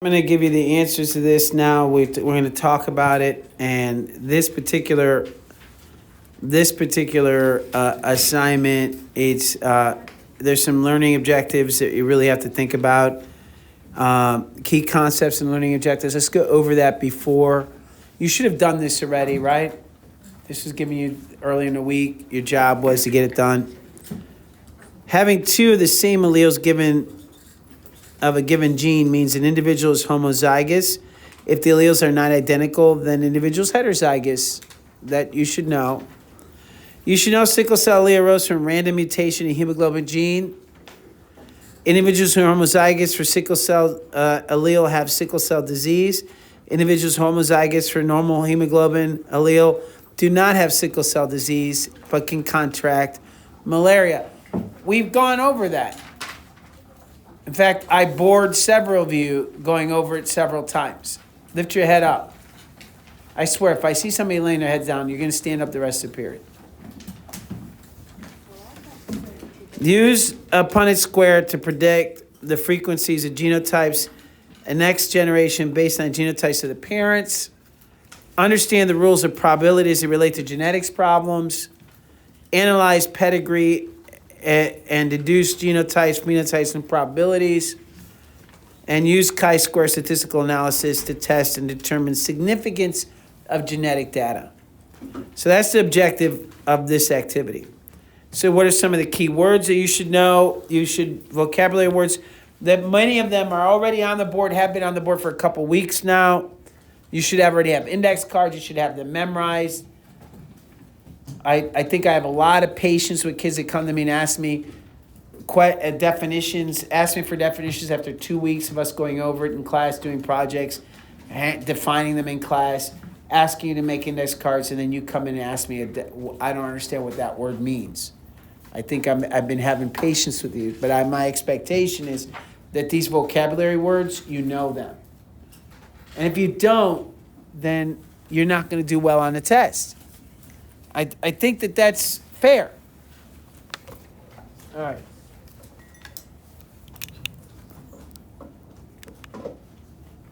I'm going to give you the answers to this now. We're going to talk about it, and this particular assignment, it's there's some learning objectives that you really have to think about. Key concepts and learning objectives. Let's go over that before. You should have done this already, right? This was given you earlier in the week. Your job was to get it done. Having two of the same alleles of a given gene means an individual is homozygous. If the alleles are not identical, then the individual is heterozygous. That you should know. You should know sickle cell allele arose from random mutation in hemoglobin gene. Individuals who are homozygous for sickle cell allele have sickle cell disease. Individuals homozygous for normal hemoglobin allele do not have sickle cell disease, but can contract malaria. We've gone over that. In fact, I bored several of you going over it several times. Lift your head up. I swear, if I see somebody laying their head down, you're going to stand up the rest of the period. Use a Punnett square to predict the frequencies of genotypes and next generation based on genotypes of the parents. Understand the rules of probability as they relate to genetics problems. Analyze pedigree and deduce genotypes, phenotypes, and probabilities. And use chi-square statistical analysis to test and determine significance of genetic data. So that's the objective of this activity. So what are some of the key words that you should know? Vocabulary words that many of them are already on the board, have been on the board for a couple weeks now. You should already have index cards. You should have them memorized. I think I have a lot of patience with kids that come to me and ask me definitions, ask me for definitions after 2 weeks of us going over it in class, doing projects, defining them in class, asking you to make index cards, and then you come in and ask me, I don't understand what that word means. I think I've been having patience with you, but my expectation is that these vocabulary words, you know them. And if you don't, then you're not going to do well on the test. I think that's fair. All right.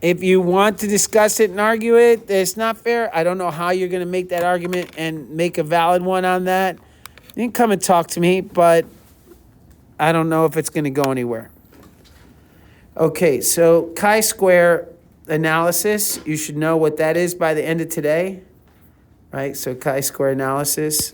If you want to discuss it and argue it, it's not fair. I don't know how you're going to make that argument and make a valid one on that. You can come and talk to me, but I don't know if it's going to go anywhere. Okay, so chi-square analysis, you should know what that is by the end of today. Right, so chi-square analysis.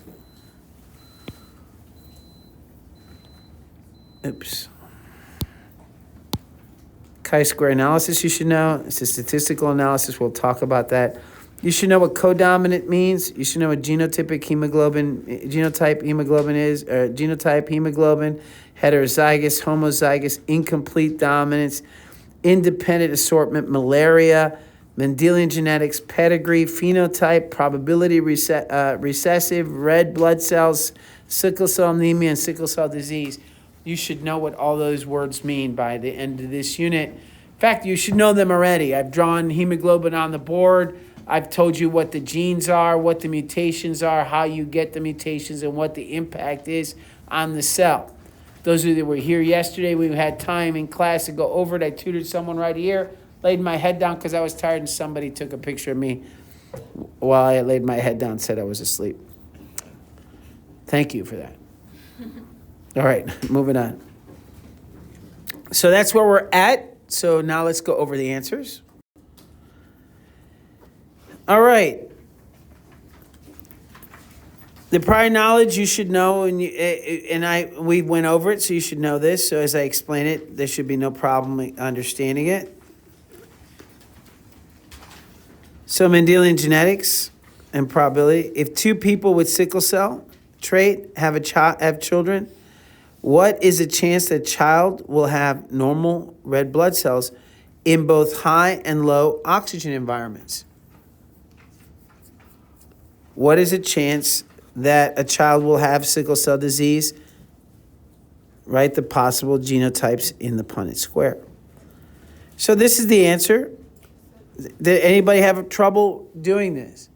Chi-square analysis you should know. It's a statistical analysis. We'll talk about that. You should know what codominant means. You should know what genotype hemoglobin is, or genotype hemoglobin, heterozygous, homozygous, incomplete dominance, independent assortment, malaria, Mendelian genetics, pedigree, phenotype, probability, recessive, red blood cells, sickle cell anemia, and sickle cell disease. You should know what all those words mean by the end of this unit. In fact, you should know them already. I've drawn hemoglobin on the board. I've told you what the genes are, what the mutations are, how you get the mutations, and what the impact is on the cell. Those of you that were here yesterday, we had time in class to go over it. I tutored someone right here. Laid my head down because I was tired, and somebody took a picture of me while I laid my head down and said I was asleep. Thank you for that. All right, moving on. So that's where we're at. So now let's go over the answers. All right. The prior knowledge you should know, and we went over it, so you should know this. So as I explain it, there should be no problem understanding it. So Mendelian genetics and probability. If two people with sickle cell trait have children, what is the chance that child will have normal red blood cells in both high and low oxygen environments? What is the chance that a child will have sickle cell disease? Write the possible genotypes in the Punnett square. So this is the answer. Did anybody have trouble doing this?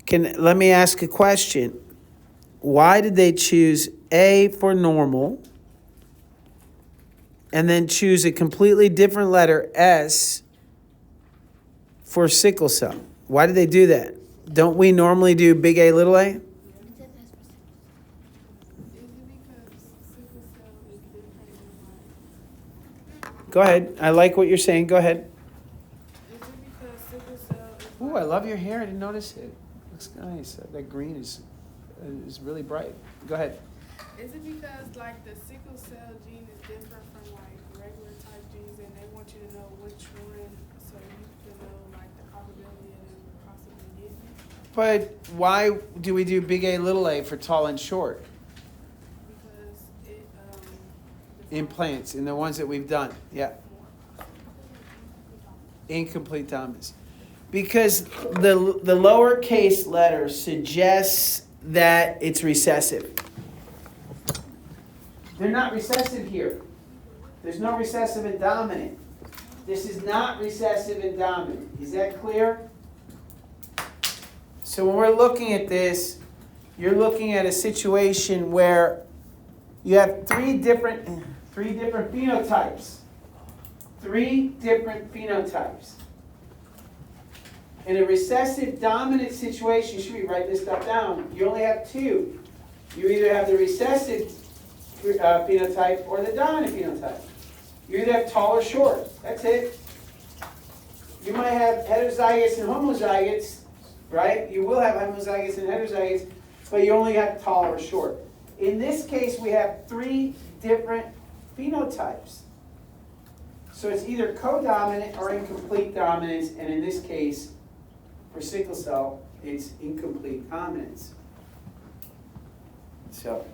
Let me ask a question. Why did they choose A for normal and then choose a completely different letter, S, for sickle cell. Why did they do that? Don't we normally do big A, little a? Go ahead. I like what you're saying. Go ahead. Ooh, I love your hair. I didn't notice it. Looks nice. That green is really bright. Go ahead. Is it because like the sickle cell gene is different from like regular type genes, and they want you to know which one, so you can know like the probability of them possibly getting it? But why do we do big A, little a for tall and short? Because it Implants, in the ones that we've done. Yeah. Incomplete dominance. Because the lowercase letter suggests that it's recessive. They're not recessive here. There's no recessive and dominant. This is not recessive and dominant. Is that clear? So when we're looking at this, you're looking at a situation where you have three different phenotypes. Three different phenotypes. In a recessive dominant situation, you should be writing this stuff down. You only have two. You either have the recessive phenotype or the dominant phenotype. You either have tall or short. That's it. You might have heterozygotes and homozygotes, right? You will have homozygotes and heterozygotes, but you only have tall or short. In this case, we have three different phenotypes. So it's either codominant or incomplete dominance, and in this case, for sickle cell, it's incomplete dominance. So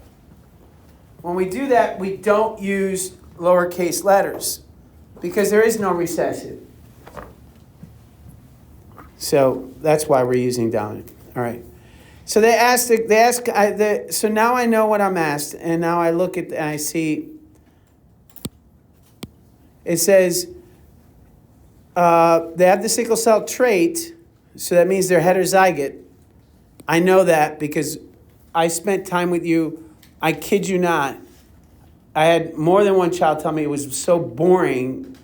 when we do that, we don't use lowercase letters because there is no recessive. So that's why we're using dominant. All right. So so now I know what I'm asked, and now I look at, and I see, it says they have the sickle cell trait, so that means they're heterozygote. I know that because I spent time with you. I kid you not. I had more than one child tell me it was so boring,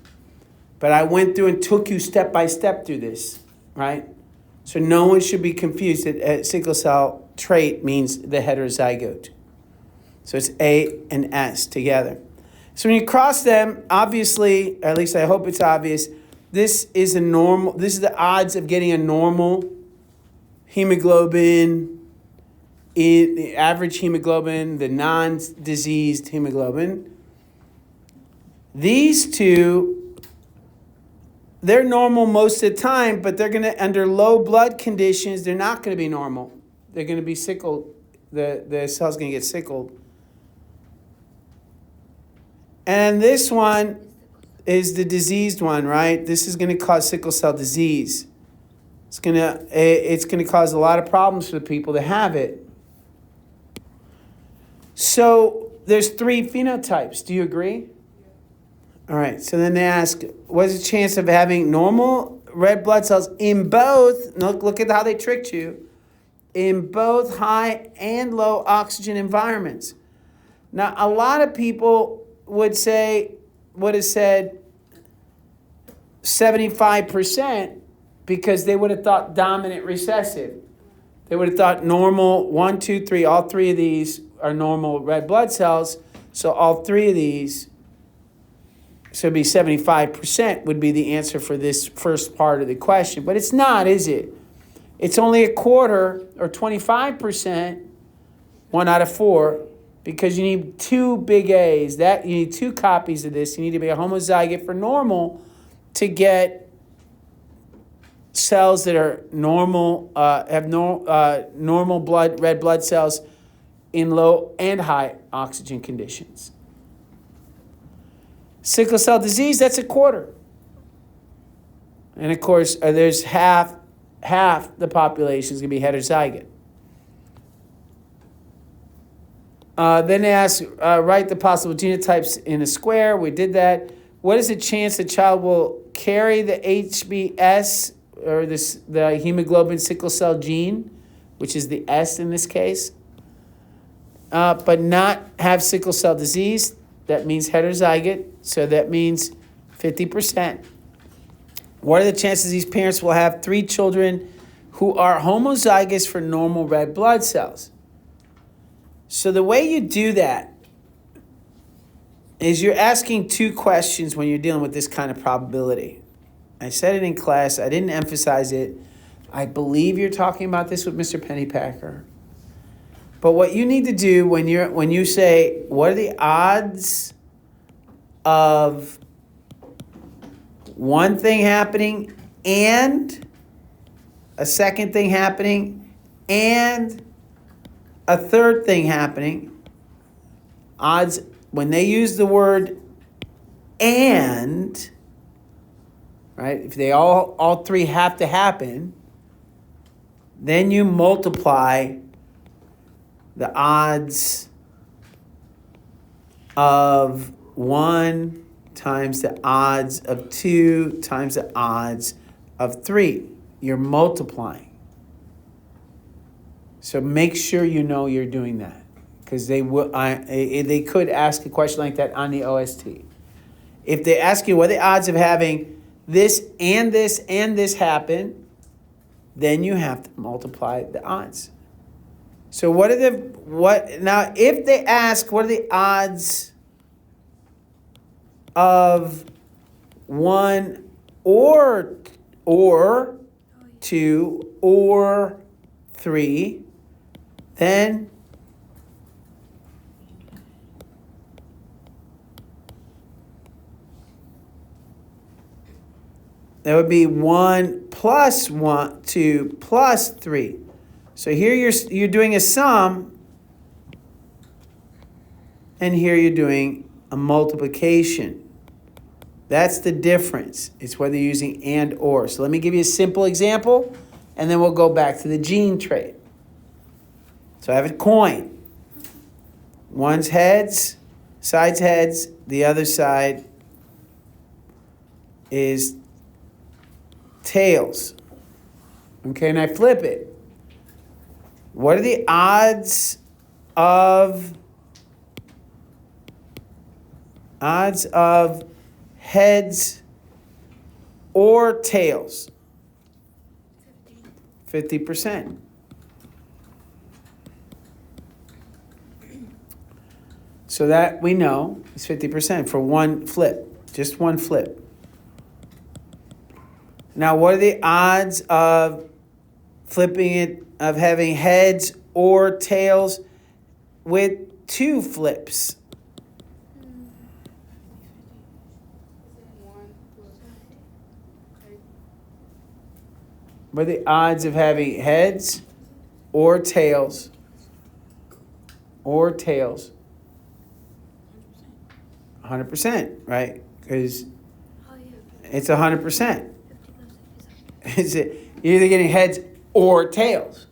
but I went through and took you step by step through this, right? So no one should be confused that sickle cell trait means the heterozygote. So it's A and S together. So when you cross them, obviously, at least I hope it's obvious, this is the odds of getting a normal hemoglobin, the average hemoglobin, the non-diseased hemoglobin. These two, they're normal most of the time, but they're going to, under low blood conditions, they're not going to be normal. They're going to be sickled. The cell's going to get sickled. And this one is the diseased one, right? This is going to cause sickle cell disease. It's going to cause a lot of problems for the people that have it. So there's three phenotypes. Do you agree? All right. So then they ask, what's the chance of having normal red blood cells in both? Look at how they tricked you. In both high and low oxygen environments. Now, a lot of people would have said 75% because they would have thought dominant recessive. They would have thought normal, 1, 2, 3, all three of these are normal red blood cells. So all three of these, so it'd be 75% would be the answer for this first part of the question. But it's not, is it? It's only a quarter or 25%, 1 out of 4. Because you need two big A's. You need two copies of this. You need to be a homozygote for normal to get cells that are normal, have normal red blood cells in low and high oxygen conditions. Sickle cell disease, that's a quarter. And of course, there's half the population is going to be heterozygote. Then they ask, write the possible genotypes in a square. We did that. What is the chance the child will carry the HBS, or the hemoglobin sickle cell gene, which is the S in this case, but not have sickle cell disease? That means heterozygote, So that means 50%. What are the chances these parents will have 3 children who are homozygous for normal red blood cells? So the way you do that is you're asking 2 questions when you're dealing with this kind of probability. I said it in class. I didn't emphasize it. I believe you're talking about this with Mr. Pennypacker. But what you need to do when you say, what are the odds of one thing happening and a second thing happening and a third thing happening? Odds, when they use the word and, right, if they all 3 have to happen, then you multiply the odds of 1 times the odds of 2 times the odds of 3. You're multiplying. So make sure you know you're doing that, because they could ask a question like that on the OST. If they ask you what are the odds of having this and this and this happen, then you have to multiply the odds. So now if they ask what are the odds of 1 or 2 or 3, then that would be 1 plus 1, 2 plus 3. So here you're doing a sum, and here you're doing a multiplication. That's the difference. It's whether you're using and or. So let me give you a simple example, and then we'll go back to the gene trait. So I have a coin. One's heads, side's heads, the other side is tails. Okay, and I flip it. What are the odds of heads or tails? 50%. So that we know is 50% for one flip, just one flip. Now, what are the odds of flipping it, of having heads or tails with 2 flips? 1 plus. Okay. What are the odds of having heads or tails? 100%, right? Because it's 100%. You're either getting heads or tails.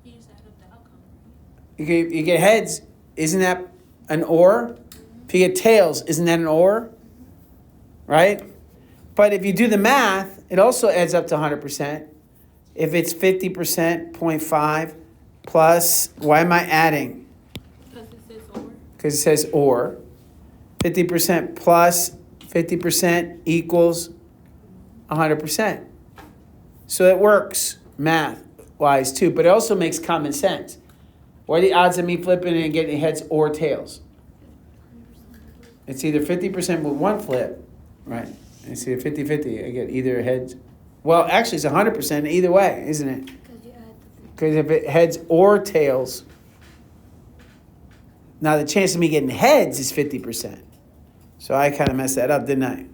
You just add up the outcome. You get heads, isn't that an or? If you get tails, isn't that an or? Right? But if you do the math, it also adds up to 100%. If it's 50%, 0.5 plus, why am I adding? Because it says or. Because it says or. 50% plus 50% equals 100%. So it works math-wise too, but it also makes common sense. What are the odds of me flipping and getting heads or tails? It's either 50% with one flip, right? It's either 50-50. I get either heads. Well, actually, it's 100% either way, isn't it? Because if it heads or tails, now the chance of me getting heads is 50%. So I kind of messed that up, didn't I?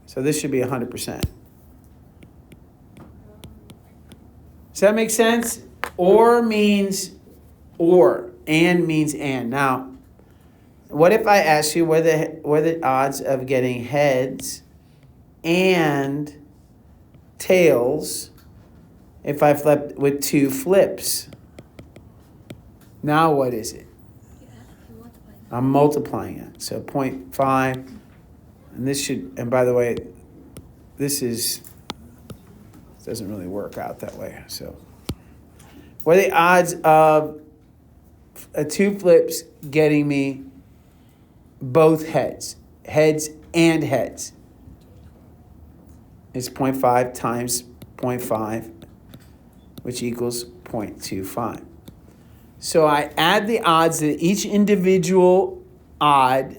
So this should be 100%. Does that make sense? Or means or, and means and. Now, what if I ask you what are the odds of getting heads and tails if I flip with 2 flips? Now what is it? I'm multiplying it. So 0.5, and this should, and by the way, this doesn't really work out that way. So what are the odds of 2 flips getting me both heads? heads and heads. It's 0.5 times 0.5, which equals 0.25. So I add the odds to each individual odd,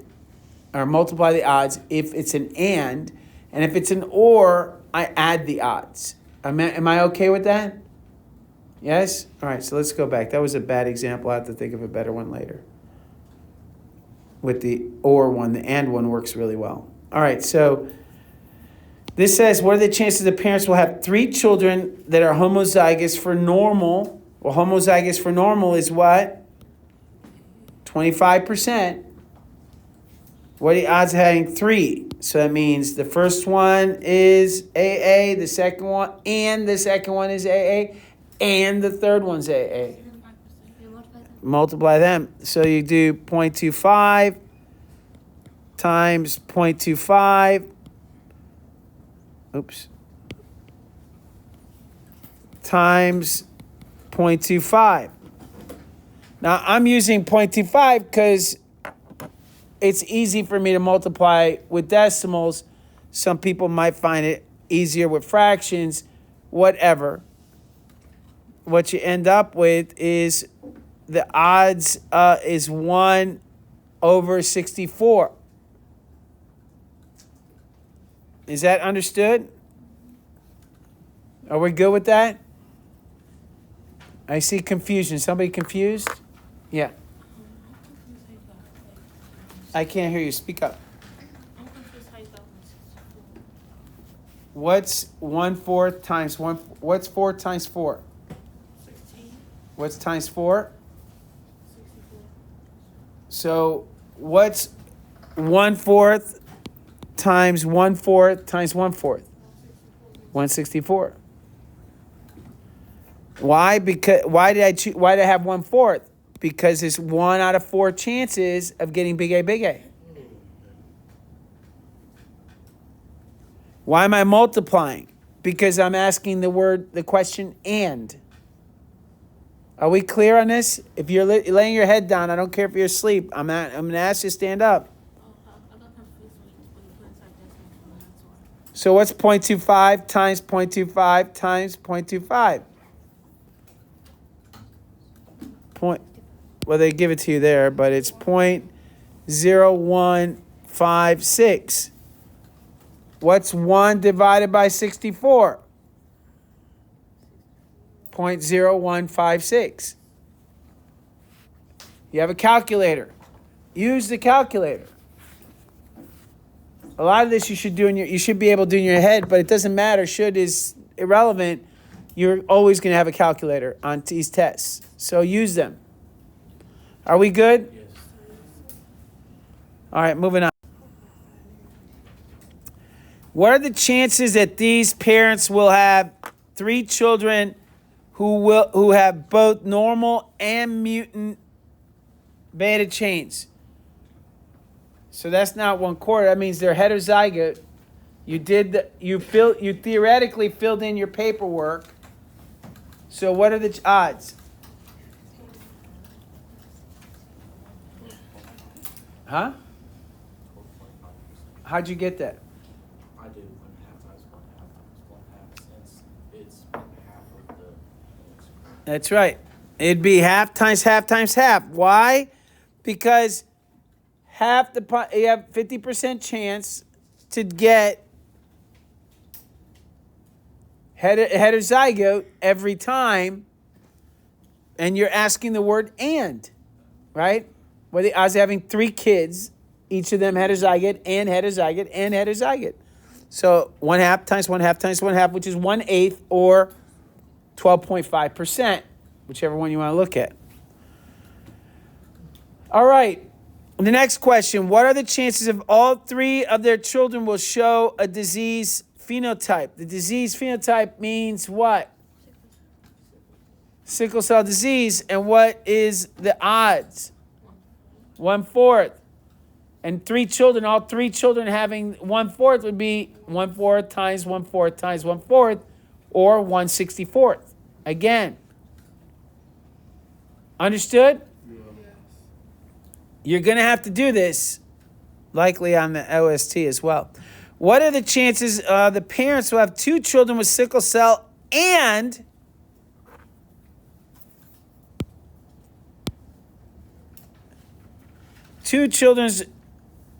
or multiply the odds if it's an and if it's an or, I add the odds. Am I okay with that? Yes? All right, so let's go back. That was a bad example. I have to think of a better one later. With the or one, the and one works really well. All right, so this says, what are the chances the parents will have 3 children that are homozygous for normal? Well, homozygous for normal is what? 25%. What are the odds of having 3? So that means the first one is AA, the second one is AA, and the third one's AA. Multiply them. So you do 0.25 times 0.25. Oops. Times 0.25. Now I'm using 0.25 because it's easy for me to multiply with decimals. Some people might find it easier with fractions, whatever. What you end up with is the odds is 1 over 64. Is that understood? Are we good with that? I see confusion. Somebody confused? Yeah. I can't hear you. Speak up. What's 1/4 times 1? What's 4 times 4? 16. What's times 4? 64. So what's 1/4 times 1/4 times 1/4? 164. Why? Because why did I have 1/4? Because it's 1 out of 4 chances of getting big A. Why am I multiplying? Because I'm asking the question and. Are we clear on this? If you're laying your head down, I don't care if you're asleep. I'm going to ask you to stand up. I got confused when you put inside decimal, that's why. So what's 0.25 times 0.25 times 0.25? Well, they give it to you there, but it's 0.0156. What's 1 divided by 64? 0.0156. You have a calculator. Use the calculator. A lot of this you should be able to do in your head, but it doesn't matter. Should is irrelevant. You're always going to have a calculator on these tests. So use them. Are we good? Yes. All right, moving on. What are the chances that these parents will have 3 children who have both normal and mutant beta chains? So that's not 1/4. That means they're heterozygote. You theoretically filled in your paperwork. So what are the odds? Huh? How'd you get that? I did 1/2 times 1/2 times 1/2 since it's 1/2 of the. That's right. It'd be half times half times half. Why? Because you have 50% chance to get heterozygote every time, and you're asking the word and, right? Where the odds of having 3 kids, each of them heterozygote and heterozygote and heterozygote. So 1/2 times 1/2 times 1/2, which is 1/8 or 12.5%, whichever one you want to look at. All right. The next question, what are the chances of all 3 of their children will show a disease phenotype? The disease phenotype means what? Sickle cell disease. And what is the odds? 1/4. And 3 children, all 3 children having 1/4 would be 1/4 times 1/4 times 1/4 or 1/64. Again. Understood? Yes. You're going to have to do this likely on the OST as well. What are the chances the parents who have 2 children with sickle cell and two children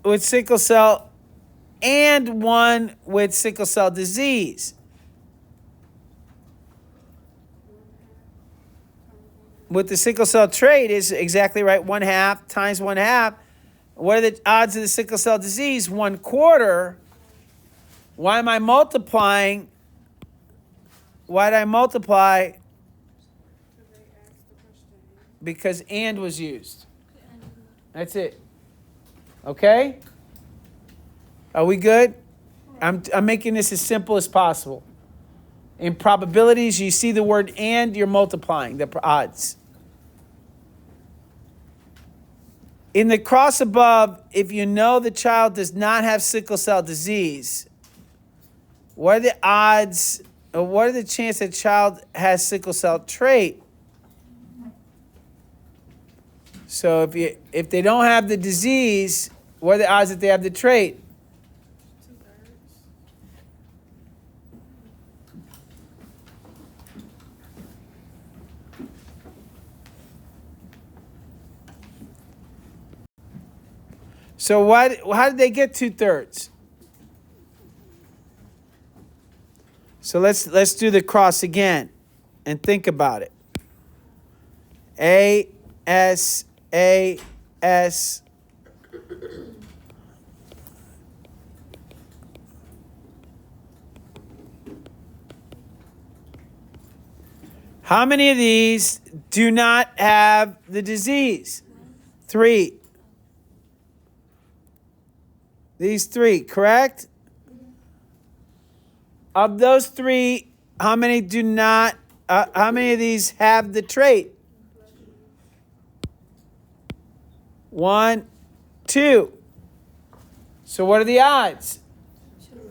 with sickle cell and one with sickle cell disease? With the sickle cell trait is exactly right. 1/2 times 1/2. What are the odds of the sickle cell disease? 1/4. Why am I multiplying? Why did I multiply? Because and was used. That's it. Okay? Are we good? I'm making this as simple as possible. In probabilities, you see the word and, you're multiplying the odds. In the cross above, if you know the child does not have sickle cell disease, what are the odds, or what are the chances that child has sickle cell trait? So if they don't have the disease, what are the odds that they have the trait? 2/3. So how did they get 2/3? So let's do the cross again and think about it. A, S, A, S. How many of these do not have the disease? 3. These 3, correct? Of those 3, how many do not, how many of these have the trait? 1, 2. So what are the odds?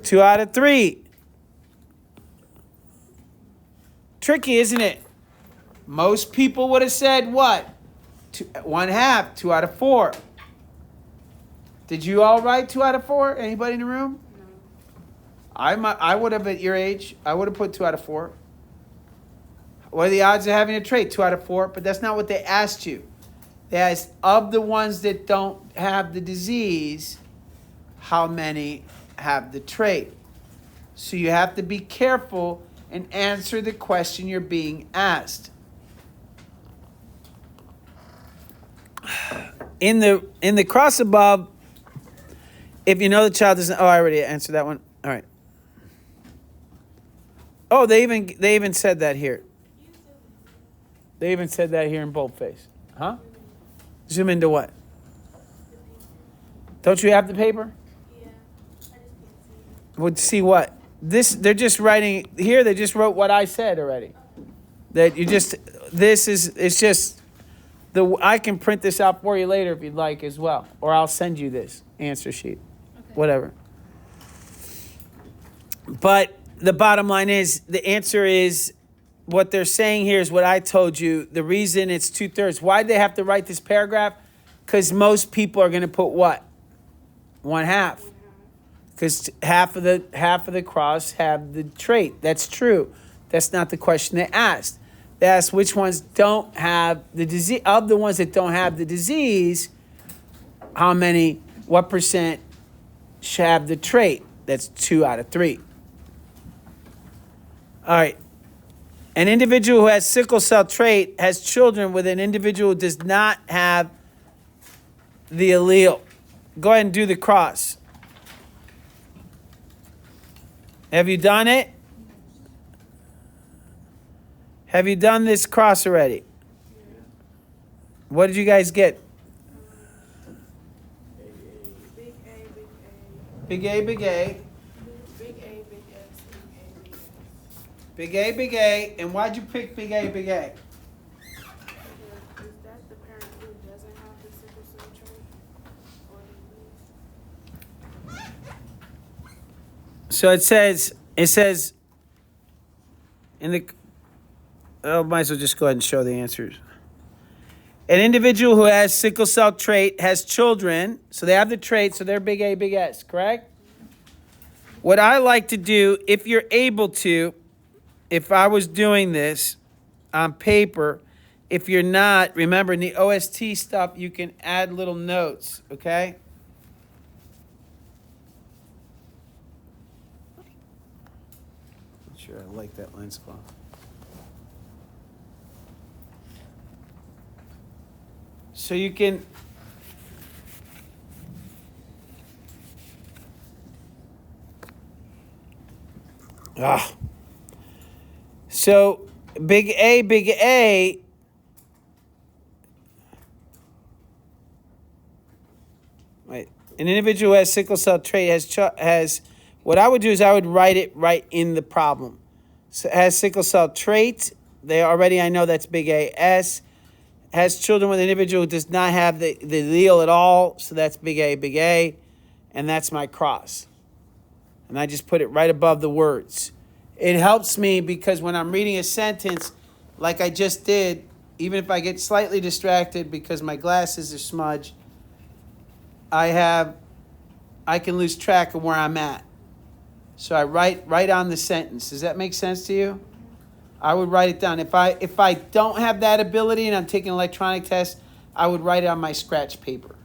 2 out of 3. Tricky, isn't it? Most people would have said what? 1/2, 2 out of 4. Did you all write 2 out of 4? Anybody in the room? No. I would have at your age, I would have put 2 out of 4. What are the odds of having a trait? 2 out of 4, but that's not what they asked you. They asked, of the ones that don't have the disease, how many have the trait? So you have to be careful and answer the question you're being asked. In the cross above, if you know the child doesn't, I already answered that one. All right. Oh, they even said that here. They even said that here in boldface. Huh? Zoom into what? Don't you have the paper? Yeah, I just can't see. Would see what? They're just writing here. They just wrote what I said already. That you just, it's just, I can print this out for you later if you'd like as well. Or I'll send you this answer sheet. Okay. Whatever. But the bottom line is, the answer is, what they're saying here is what I told you. The reason it's 2/3. Why'd they have to write this paragraph? Because most people are going to put what? 1/2. Because half of the cross have the trait. That's true. That's not the question they asked. They asked which ones don't have the disease. Of the ones that don't have the disease, what percent should have the trait? That's 2 out of 3. All right. An individual who has sickle cell trait has children with an individual who does not have the allele. Go ahead and do the cross. Have you done it? Have you done this cross already? What did you guys get? Big A, big A. Big A, big A. Big A, big S, big A, big S. Big A, big A. And why'd you pick big A, big A? Is that the parent who doesn't have the sickle cell trait or disease? So it says in the, might as well just go ahead and show the answers. An individual who has sickle cell trait has children, so they have the trait, so they're big A, big S, correct? What I like to do, if you're able to, if I was doing this on paper, if you're not, remember in the OST stuff, you can add little notes, okay? Not sure I like that line spot. So you can So big A, right? An individual who has sickle cell trait has what I would do is I would write it right in the problem. So has sickle cell trait. I know that's big AS. Has children with an individual who does not have the allele at all, so that's big A, and that's my cross. And I just put it right above the words. It helps me because when I'm reading a sentence, like I just did, even if I get slightly distracted because my glasses are smudged, I can lose track of where I'm at. So I write right on the sentence. Does that make sense to you? I would write it down. If I don't have that ability and I'm taking an electronic test, I would write it on my scratch paper.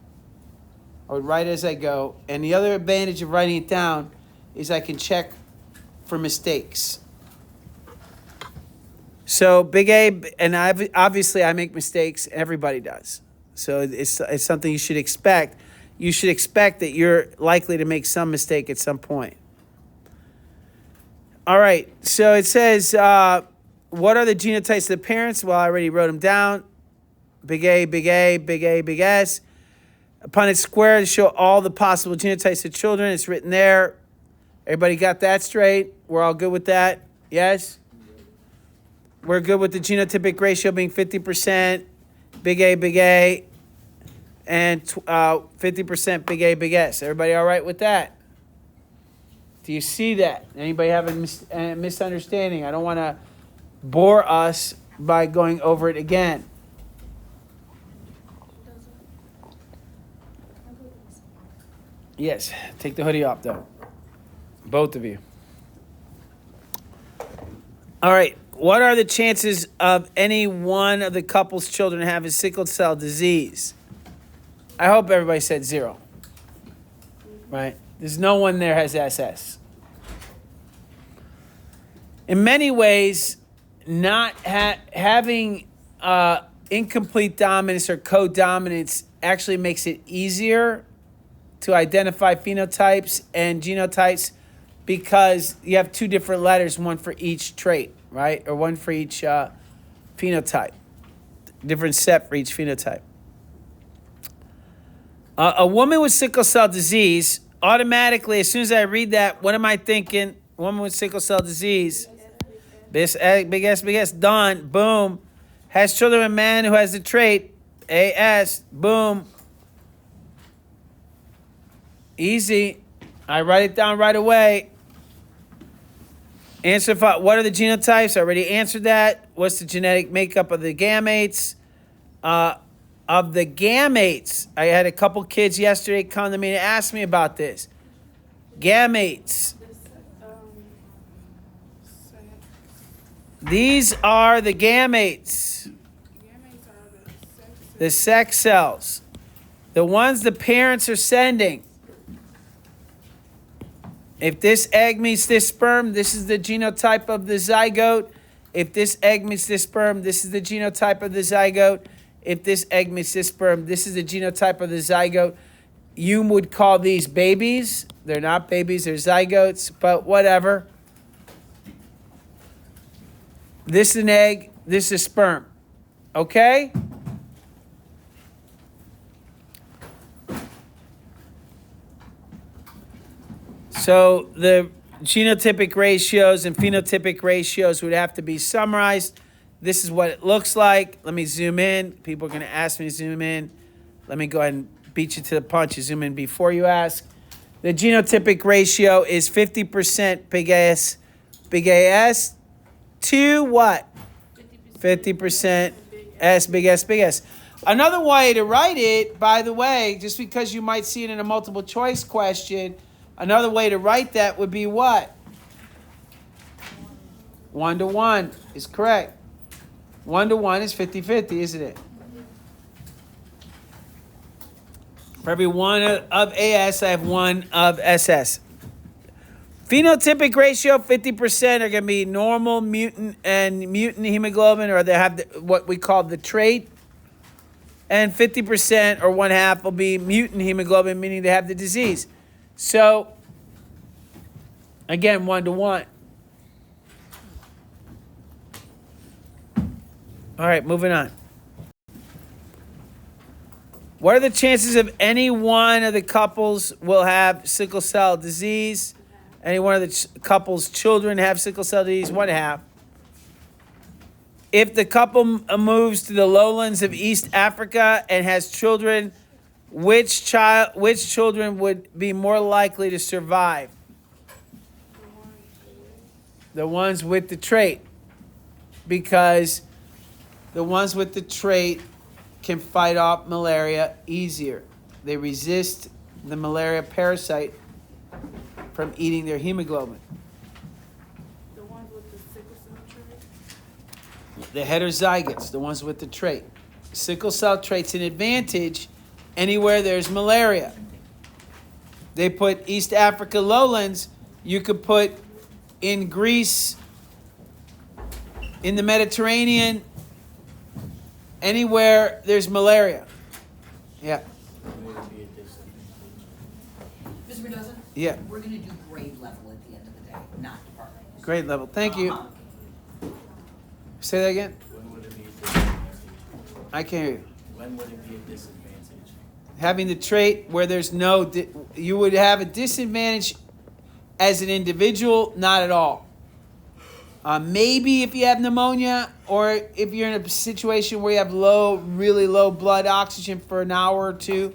I would write it as I go. And the other advantage of writing it down is I can check for mistakes. So big A, and obviously I make mistakes. Everybody does. So it's something you should expect. You should expect that you're likely to make some mistake at some point. All right. So it says, what are the genotypes of the parents? Well, I already wrote them down. Big A, big S. A punnet square to show all the possible genotypes of children. It's written there. Everybody got that straight? We're all good with that? Yes? We're good with the genotypic ratio being 50%, big A, and 50% big A, big S. Everybody all right with that? Do you see that? Anybody have a misunderstanding? I don't want to bore us by going over it again. Yes, take the hoodie off though. Both of you. All right. What are the chances of any one of the couple's children having sickle cell disease? I hope everybody said 0. Right? There's no one there has SS. In many ways, not having incomplete dominance or codominance actually makes it easier to identify phenotypes and genotypes because you have 2 different letters, one for each trait, right? Or one for each phenotype. Different set for each phenotype. A woman with sickle cell disease, automatically, as soon as I read that, what am I thinking? Woman with sickle cell disease. Big S, done, boom. Has children with a man who has the trait, AS, boom. Easy. I write it down right away. Answer, what are the genotypes? I already answered that. What's the genetic makeup of the gametes? Of the gametes, I had a couple kids yesterday come to me and ask me about this. Gametes. These are the gametes. The sex cells. The ones the parents are sending. If this egg meets this sperm, this is the genotype of the zygote. If this egg meets this sperm, this is the genotype of the zygote. If this egg meets this sperm, this is the genotype of the zygote. You would call these babies. They're not babies, they're zygotes, but whatever. This is an egg, this is sperm. Okay? So the genotypic ratios and phenotypic ratios would have to be summarized. This is what it looks like. Let me zoom in. People are going to ask me to zoom in. Let me go ahead and beat you to the punch. You zoom in before you ask. The genotypic ratio is 50% big AS to what? 50% big S. Another way to write it, by the way, just because you might see it in a multiple choice question, another way to write that would be what? 1 to 1 is correct. 1 to 1 is 50-50, isn't it? For every one of AS, I have one of SS. Phenotypic ratio, 50% are going to be normal, mutant, and mutant hemoglobin, or they have what we call the trait. And 50% or 1/2 will be mutant hemoglobin, meaning they have the disease. So, again, 1 to 1. All right, moving on. What are the chances of any one of the couples will have sickle cell disease? Any one of the couple's children have sickle cell disease? 1/2. If the couple moves to the lowlands of East Africa and has children, which children would be more likely to survive? The ones with the trait, because the ones with the trait can fight off malaria easier. They resist the malaria parasite from eating their hemoglobin. The ones with the sickle cell trait. The heterozygotes, the ones with the trait. Sickle cell trait's an advantage anywhere there's malaria. They put East Africa lowlands, you could put in Greece, in the Mediterranean, anywhere there's malaria. Yeah. Would it be a disadvantage? Mr. Mendoza? Yeah. We're gonna do grade level at the end of the day, not department. Grade level. Thank you. Uh-huh. Say that again. When would it be a disadvantage? I can't hear you. When would it be a disadvantage? Having the trait where there's no, you would have a disadvantage as an individual, not at all. Maybe if you have pneumonia, or if you're in a situation where you have really low blood oxygen for an hour or two,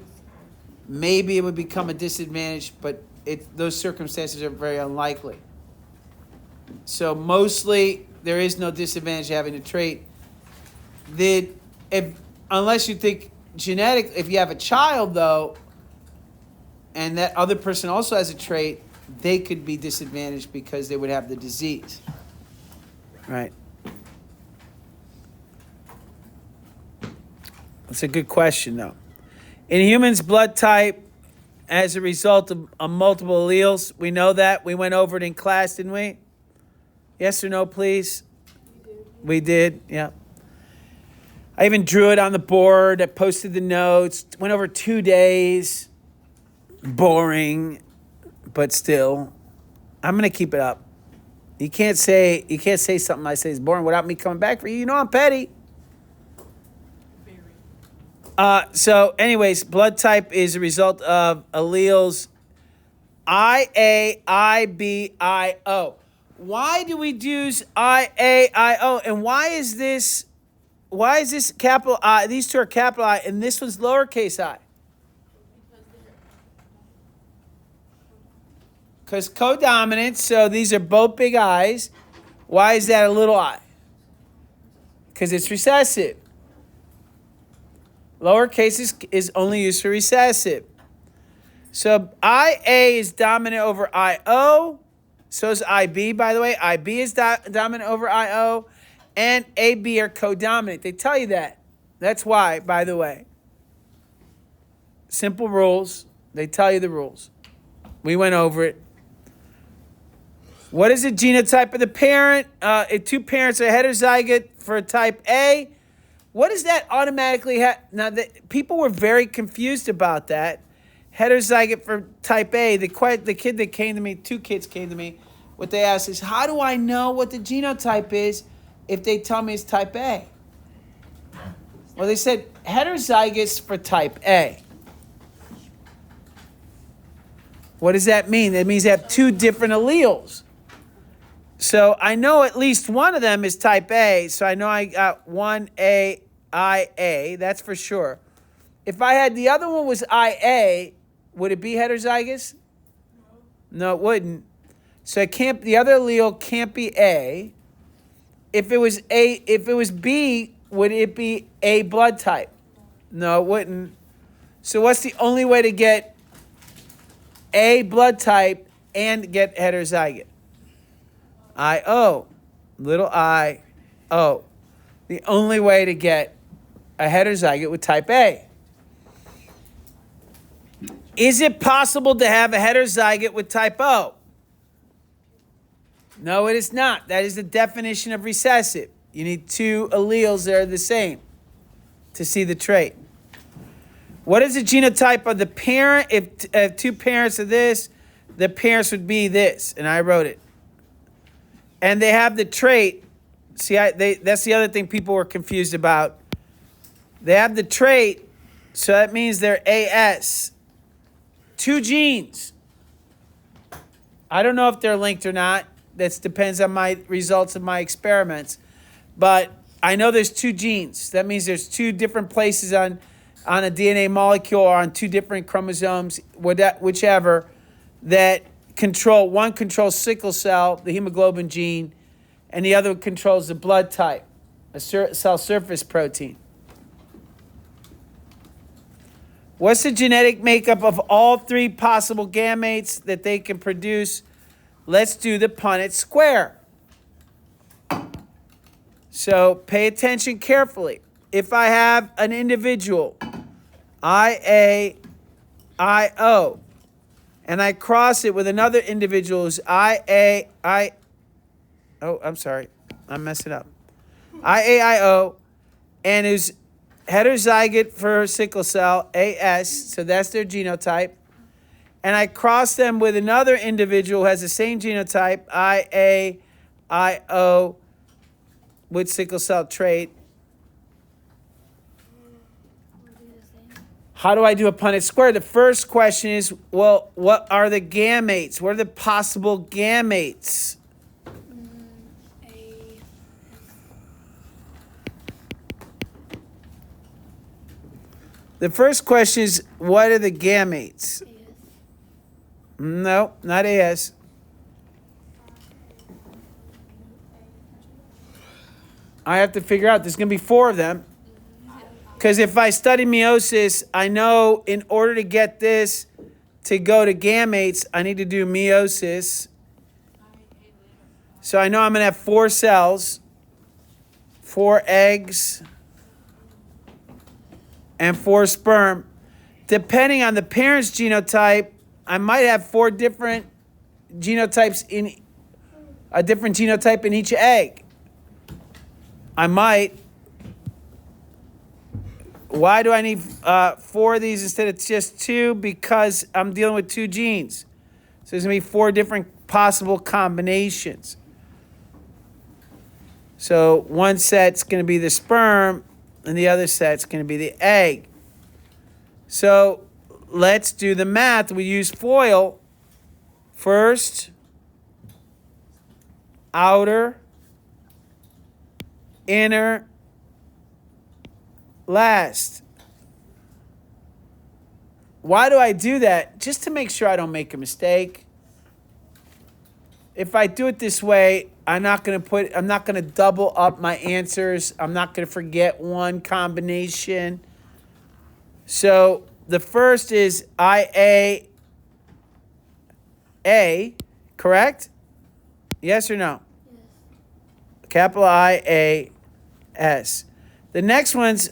maybe it would become a disadvantage, but those circumstances are very unlikely. So mostly there is no disadvantage having a trait. Unless you think genetic, if you have a child though, and that other person also has a trait, they could be disadvantaged because they would have the disease. Right. That's a good question, though. In humans, blood type, as a result of multiple alleles, we know that. We went over it in class, didn't we? Yes or no, please? We did, yeah. I even drew it on the board. I posted the notes. Went over 2 days. Boring, but still. I'm going to keep it up. You can't say something I say is boring without me coming back for you. You know I'm petty. So anyways, blood type is a result of alleles IA, IB, IO. Why do we use IA, IO? And why is this capital I? These two are capital I, and this one's lowercase I. Because codominant, so these are both big I's. Why is that a little I? Because it's recessive. Lowercase is only used for recessive. So IA is dominant over IO. So is IB, by the way. IB is dominant over IO. And AB are codominant. They tell you that. That's why, by the way. Simple rules. They tell you the rules. We went over it. What is the genotype of the parent? If two parents are heterozygote for type A, what does that automatically have? Now, people were very confused about that. Heterozygote for type A, the kid that came to me, 2 kids came to me, what they asked is, how do I know what the genotype is if they tell me it's type A? Well, they said heterozygotes for type A. What does that mean? That means they have 2 different alleles. So I know at least one of them is type A, so I know I got 1A, IA, that's for sure. If I had the other one was IA, would it be heterozygous? No, it wouldn't. So the other allele can't be A. If it was B, would it be A blood type? No, it wouldn't. So what's the only way to get A blood type and get heterozygote? I-O. Little I-O. The only way to get a heterozygote with type A. Is it possible to have a heterozygote with type O? No, it is not. That is the definition of recessive. You need two alleles that are the same to see the trait. What is the genotype of the parent? If two parents are this, the parents would be this, and I wrote it. And they have the trait. See, that's the other thing people were confused about. They have the trait, so that means they're AS. Two genes. I don't know if they're linked or not. That depends on my results of my experiments. But I know there's two genes. That means there's two different places on a DNA molecule or on two different chromosomes, whichever, that control. One controls sickle cell, the hemoglobin gene, and the other controls the blood type, a cell surface protein. What's the genetic makeup of all three possible gametes that they can produce? Let's do the Punnett square. So pay attention carefully. If I have an individual, IA, IO, and I cross it with another individual who's I'm sorry, I'm messing up. IAIO, and who's heterozygote for sickle cell, AS, so that's their genotype. And I cross them with another individual who has the same genotype, IAIO, with sickle cell trait. How do I do a Punnett square? The first question is, well, what are the gametes? What are the possible gametes? The first question is, what are the gametes? No, not AS. I have to figure out. There's going to be four of them. Because if I study meiosis, I know in order to get this to go to gametes, I need to do meiosis. So I know I'm going to have 4 cells, 4 eggs, and 4 sperm. Depending on the parent's genotype, I might have 4 different genotypes in a different genotype in each egg. I might. Why do I need 4 of these instead of just 2? Because I'm dealing with 2 genes. So there's going to be 4 different possible combinations. So one set's going to be the sperm, and the other set's going to be the egg. So let's do the math. We use FOIL. First, outer, inner, last. Why do I do that? Just to make sure I don't make a mistake. If I do it this way, I'm not going to double up my answers. I'm not going to forget one combination. So the first is IA, correct? Yes or no? Yes. Capital IAS. The next one's,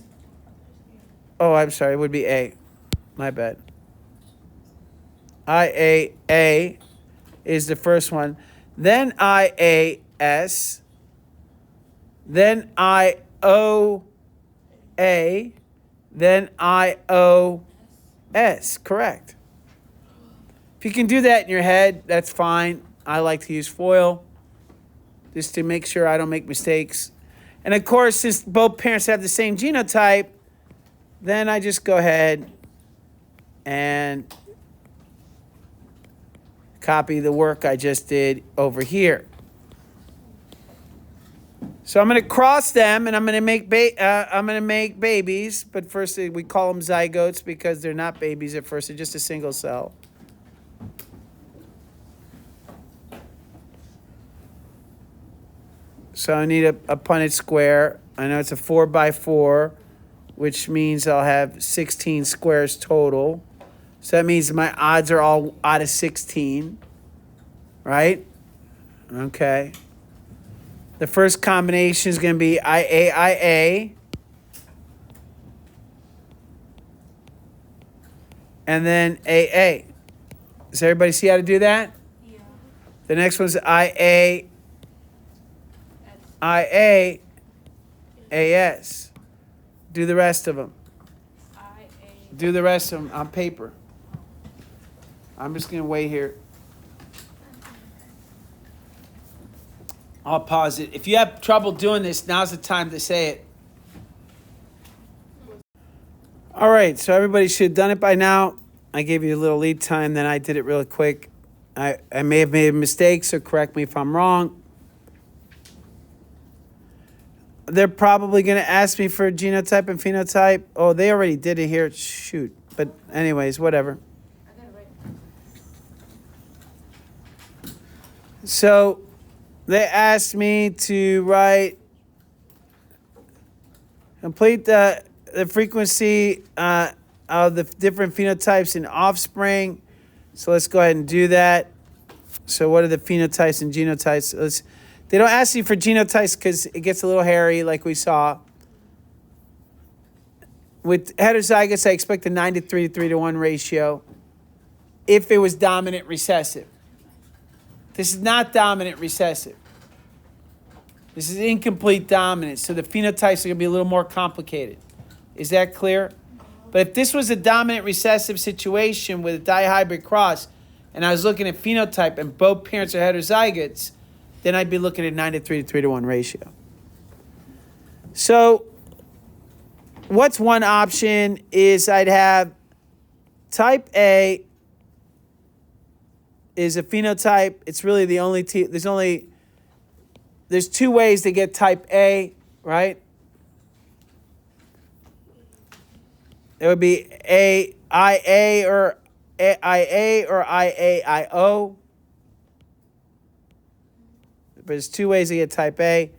oh, I'm sorry, it would be A. My bad. IAA is the first one. Then IAS. Then IOA. Then IOS. Correct. If you can do that in your head, that's fine. I like to use FOIL just to make sure I don't make mistakes. And of course, since both parents have the same genotype, then I just go ahead and copy the work I just did over here. So I'm going to cross them, and I'm going to make babies. But first, we call them zygotes because they're not babies at first; they're just a single cell. So I need a Punnett square. I know it's a 4 by 4 which means I'll have 16 squares total. So that means my odds are all out of 16, right? Okay. The first combination is going to be IA. And then AA. Does everybody see how to do that? Yeah. The next one's IA, AS. Do the rest of them. Do the rest of them on paper. I'm just going to wait here. I'll pause it. If you have trouble doing this, now's the time to say it. All right, so everybody should have done it by now. I gave you a little lead time, then I did it really quick. I may have made a mistake, so correct me if I'm wrong. They're probably going to ask me for genotype and phenotype. Oh, they already did it here. Shoot. But anyways, whatever. I got it right. So they asked me to write, complete the frequency of the different phenotypes in offspring. So let's go ahead and do that. So what are the phenotypes and genotypes? They don't ask you for genotypes because it gets a little hairy, like we saw. With heterozygotes, I expect a 9 to 3 to 3 to 1 ratio if it was dominant recessive. This is not dominant recessive. This is incomplete dominant, so the phenotypes are going to be a little more complicated. Is that clear? But if this was a dominant recessive situation with a dihybrid cross, and I was looking at phenotype and both parents are heterozygotes, then I'd be looking at 9 to 3 to 3 to 1 ratio. So what's one option is I'd have type A is a phenotype. It's really the only there's two ways to get type A, right? It would be IA or IAIO. But there's two ways to get type A.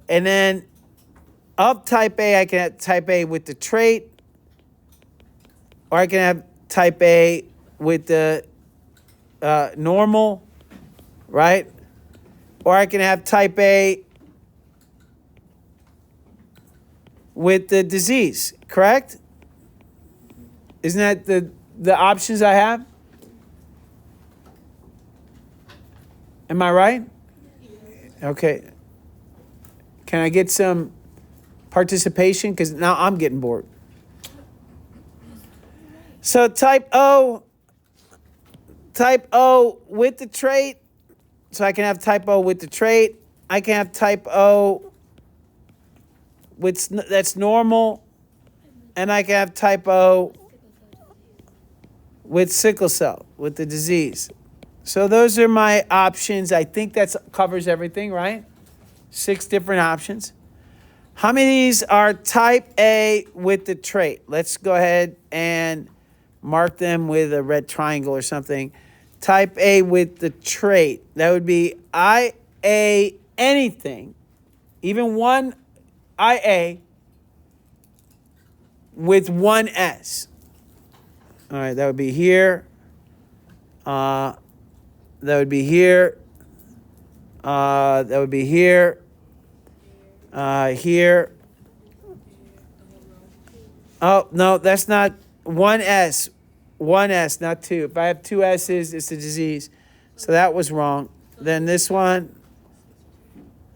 And then of type A, I can have type A with the trait, or I can have type A with the normal, right? Or I can have type A with the disease, correct? Isn't that the options I have? Am I right? Okay. Can I get some participation? Because now I'm getting bored. So type O with the trait. So I can have type O with the trait. I can have type O that's normal. And I can have type O with sickle cell, with the disease. So those are my options. I think that covers everything, right? 6 different options. How many of these are type A with the trait? Let's go ahead and mark them with a red triangle or something. Type A with the trait. That would be IA anything, even one IA with one S. All right, that would be here. That would be here. That would be here. Here. Oh, no, that's not one S. One S, not two. If I have 2 S's, it's a disease. So that was wrong. Then this one.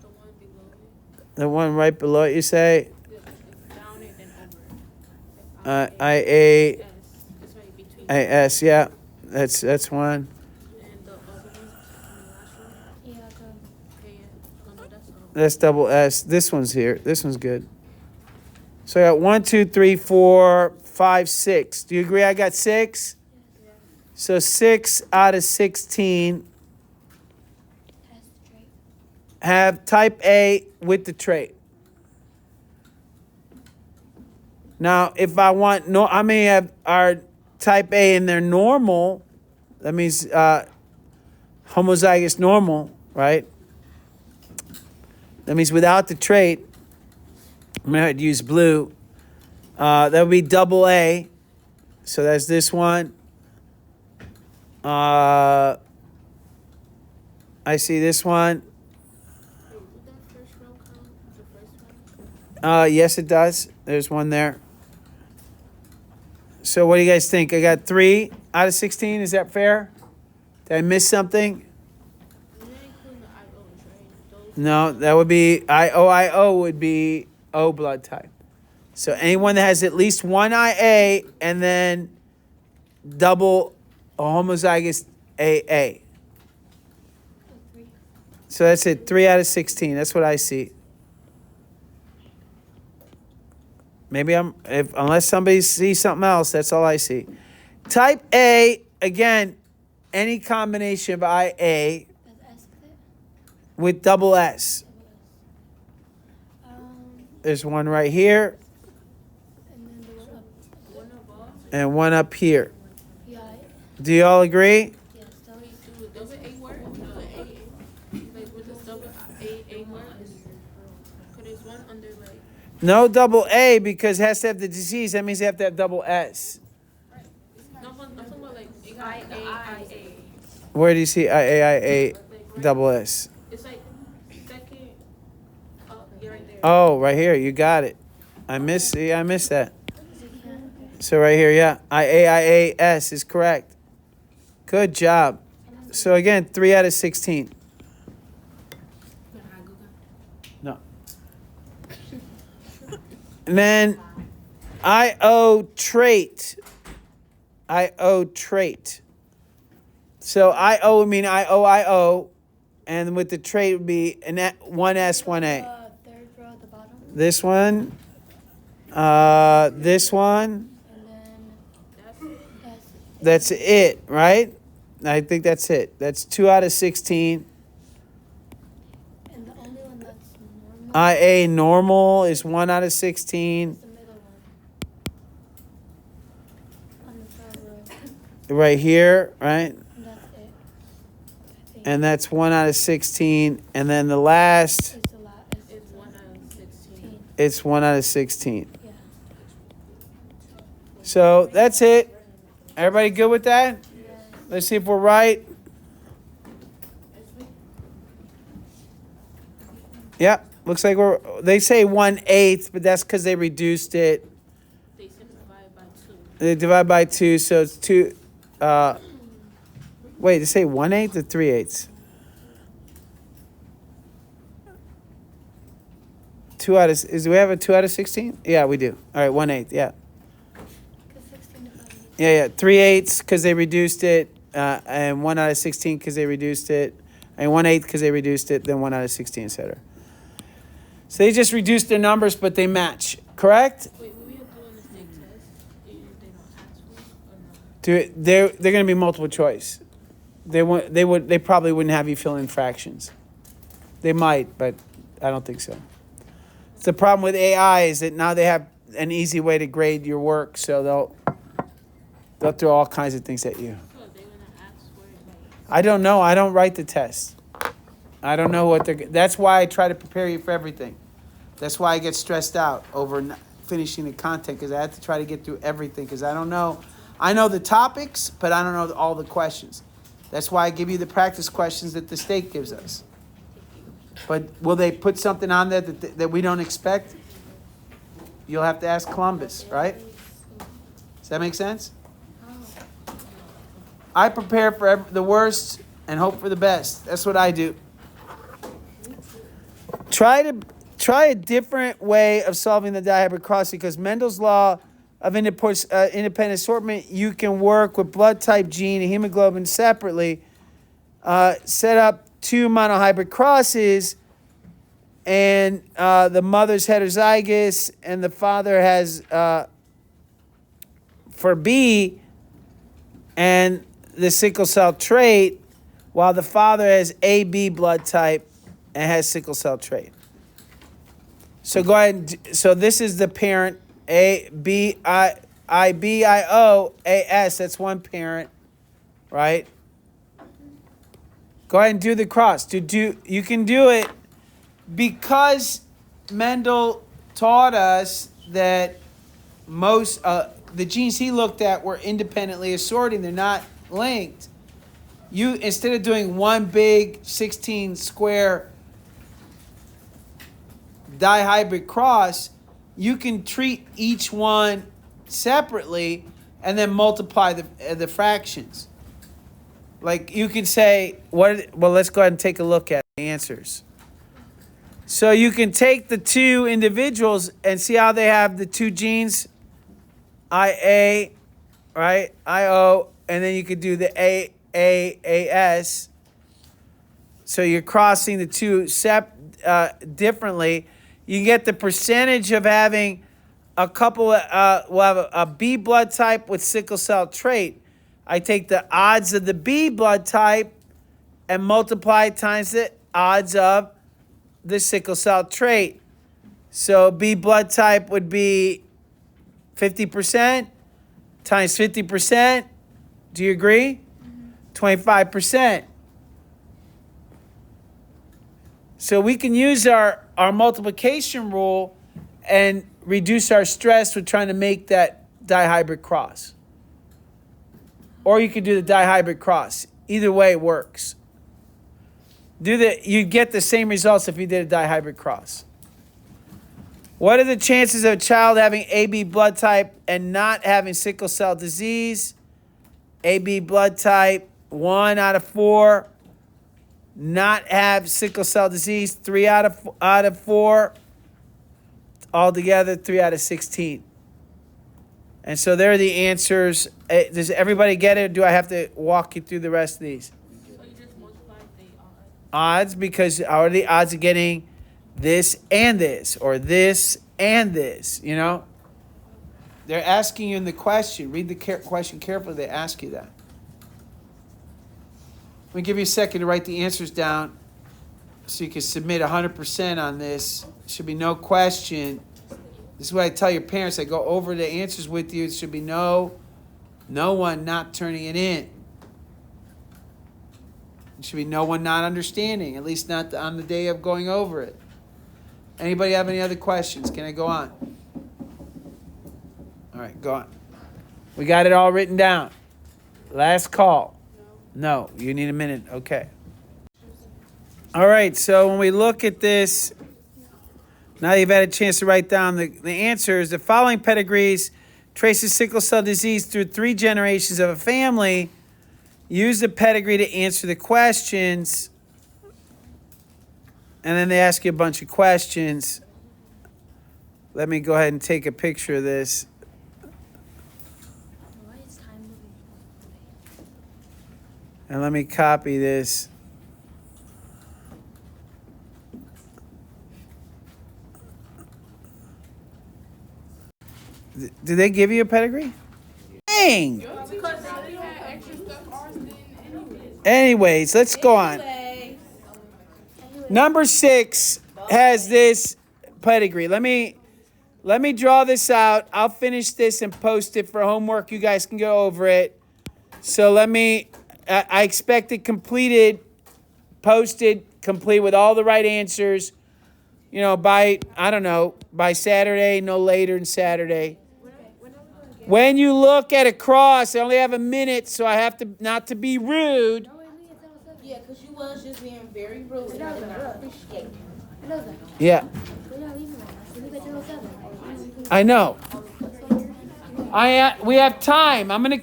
The one below it. The one right below it, you say? Down it and over. IA, Yes. It's right between. AS, yeah. That's one. And the other one, the last one. Yeah, okay, yeah. Oh, no, that's all. That's double S. This one's here. This one's good. So I got 1, 2, 3, 4, 5, 6. Do you agree I got 6? Yeah. So 6 out of 16 have type A with the trait. Now, if I want, how many are type A and they're normal? That means homozygous normal, right? That means without the trait, I'm going to use blue. That would be double A. So that's this one. I see this one. Wait, would that first row count? The first one? Yes, it does. There's one there. So what do you guys think? I got 3 out of 16. Is that fair? Did I miss something? You didn't include the IOs, right? Those No, that would be IO would be O blood type. So anyone that has at least one IA and then double a homozygous AA. So that's it. 3 out of 16. That's what I see. Maybe unless somebody sees something else, that's all I see. Type A, again, any combination of IA with double S. There's one right here one above. and one up here. Yeah, Do you all agree? yes, that Wait, do a double A work? No, A. Like with this double A work? Cause there's one under like. No double A because it has to have the disease. That means they have to have double S. No, I'm talking about like IA. Where do you see IA double S? It's like second. Oh, you're right there. Oh, right here. You got it. I missed that. So right here, yeah. IAIAS is correct. Good job. So again, 3 out of 16. No. And then IO trait. IO trait. So IO would mean IO, and with the trait would be one S, one A. third row at the bottom, This one, this one, and then that's it, right? I think that's it. That's 2 out of 16. and the only one that's normal IA normal is 1 out of 16. is the middle one on the third row, Right here, right? and that's it. I think And that's 1 out of 16. And then the last, it's the last. It's 1 out of 16. it's 1 out of 16. Yeah. So that's it. Everybody good with that? Let's see if we're right. Yep. Looks like they say 1/8, but that's because they reduced it. They simplified by 2. They divide by 2, so it's 2. Wait, they say 1/8 or 3/8? 2 out of do we have a 2 out of 16? Yeah, we do. All right, 1/8. Yeah, 'Cause 16 divided by yeah. 3/8 because they reduced it, and 1 out of 16 because they reduced it, and 1/8 because they reduced it. Then 1 out of 16, etc. So they just reduced their numbers, but they match. Correct? Wait, what we have to do on the state test? If they don't ask for it or no? Do it, they're going to be multiple choice. They probably wouldn't have you fill in fractions. They might, but I don't think so. The problem with AI is that now they have an easy way to grade your work, so they'll throw all kinds of things at you. So they're gonna ask for it like. I don't know. I don't write the test. I don't know what they're. That's why I try to prepare you for everything. That's why I get stressed out over finishing the content because I have to try to get through everything because I don't know. I know the topics, but I don't know all the questions. That's why I give you the practice questions that the state gives us. But will they put something on there that we don't expect? You'll have to ask Columbus, right? Does that make sense? I prepare for the worst and hope for the best. That's what I do. Try a different way of solving the dihybrid crossing because Mendel's law of independent assortment, you can work with blood type gene and hemoglobin separately, set up 2 monohybrid crosses, and the mother's heterozygous and the father has for B and the sickle cell trait, while the father has AB blood type and has sickle cell trait. So go ahead. So this is the parent IBIOAS. That's one parent, right? Go ahead and do the cross. You can do it because Mendel taught us that most the genes he looked at were independently assorting. They're not linked. You, instead of doing one big 16 square dihybrid cross, you can treat each one separately and then multiply the fractions. Like you could say, well, let's go ahead and take a look at the answers. So you can take the two individuals and see how they have the two genes, IA, right? IO, and then you could do the AAS. So you're crossing the two differently. You can get the percentage of having a couple, we'll have a B blood type with sickle cell trait. I take the odds of the B blood type and multiply times the odds of the sickle cell trait. So B blood type would be 50% times 50%. Do you agree? 25%. So we can use our multiplication rule and reduce our stress with trying to make that dihybrid cross. Or you could do the dihybrid cross. Either way works. You get the same results if you did a dihybrid cross. What are the chances of a child having AB blood type and not having sickle cell disease? AB blood type, 1 out of 4. Not have sickle cell disease, 3 out of 4. Altogether, 3 out of 16. And so there are the answers. Does everybody get it? Or do I have to walk you through the rest of these? So you just multiply the Odds, because are the odds of getting this and this, or this and this, you know? They're asking you in the question. Read the question carefully. They ask you that. Let me give you a second to write the answers down so you can submit 100% on this. Should be no question. This is what I tell your parents. I go over the answers with you. It should be no one not turning it in. It should be no one not understanding, at least not on the day of going over it. Anybody have any other questions? Can I go on? All right, go on. We got it all written down. Last call. No, you need a minute. Okay. All right, so when we look at this, now you've had a chance to write down the answers. The following pedigrees traces sickle cell disease through 3 generations of a family. Use the pedigree to answer the questions. And then they ask you a bunch of questions. Let me go ahead and take a picture of this. Why is time moving? And let me copy this. Did they give you a pedigree? Dang! Your teacher probably had extra stuff ours didn't anyway. Anyways, let's go on. Number 6 has this pedigree. Let me draw this out. I'll finish this and post it for homework. You guys can go over it. So I expect it completed, posted, complete with all the right answers, by Saturday, no later than Saturday. When you look at a cross, I only have a minute, so I have to not to be rude. Yeah, because you was just being very rude. And I did not appreciate it. Yeah, I know. We have time. I'm gonna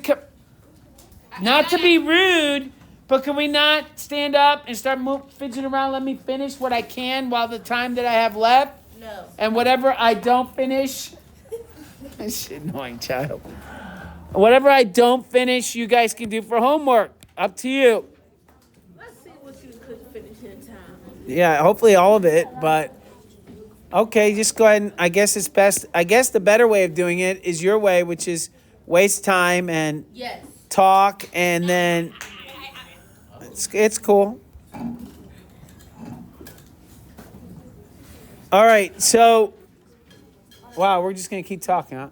not to be rude, but can we not stand up and start fidgeting around? Let me finish what I can while the time that I have left. No. And whatever I don't finish, this annoying child. Whatever I don't finish, you guys can do for homework. Up to you. Let's see what you could finish in time. Yeah, hopefully all of it, but okay, just go ahead and I guess it's best. I guess the better way of doing it is your way, which is waste time and Yes. talk, and then it's cool. All right, so wow, we're just gonna keep talking, huh?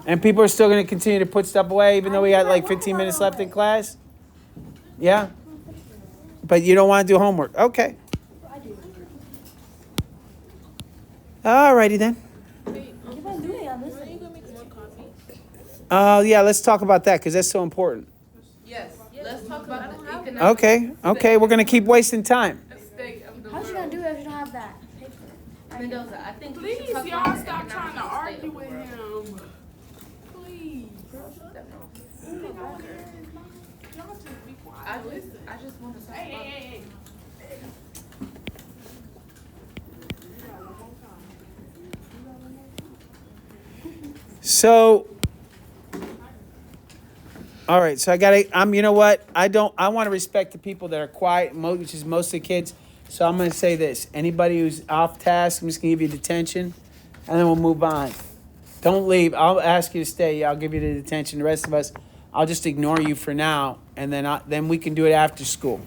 And people are still gonna continue to put stuff away, even though we got like 15 minutes left in class. Yeah, but you don't want to do homework. Okay. All righty then. Hey, Keep on doing it, I'm are you listening. gonna make more coffee? Yeah, let's talk about that because that's so important. Yes, let's talk about the economic. Okay, we're gonna keep wasting time. State of the How's she world. gonna do it if you don't have that paper? Mendoza, I think you Please, should talk y'all about the stop economic trying to state argue of the with world. him. Please. Y'all just be quiet. Listen. I just want to talk Hey, about. hey, hey, hey. You got one more time. You got one more time. So, all right. So you know what? I want to respect the people that are quiet, which is most of the kids. So I'm going to say this. Anybody who's off task, I'm just going to give you detention, and then we'll move on. Don't leave. I'll ask you to stay. I'll give you the detention. The rest of us, I'll just ignore you for now, and then we can do it after school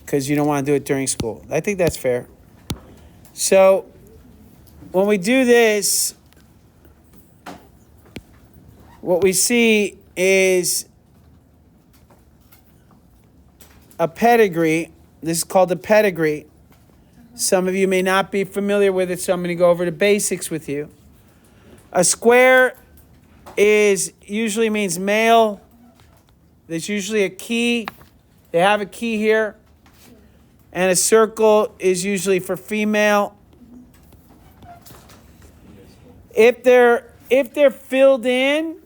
because you don't want to do it during school. I think that's fair. So when we do this, what we see is a pedigree. This is called a pedigree. Some of you may not be familiar with it, so I'm going to go over the basics with you. A square usually means male. There's usually a key. They have a key here. And a circle is usually for female. If they're filled in,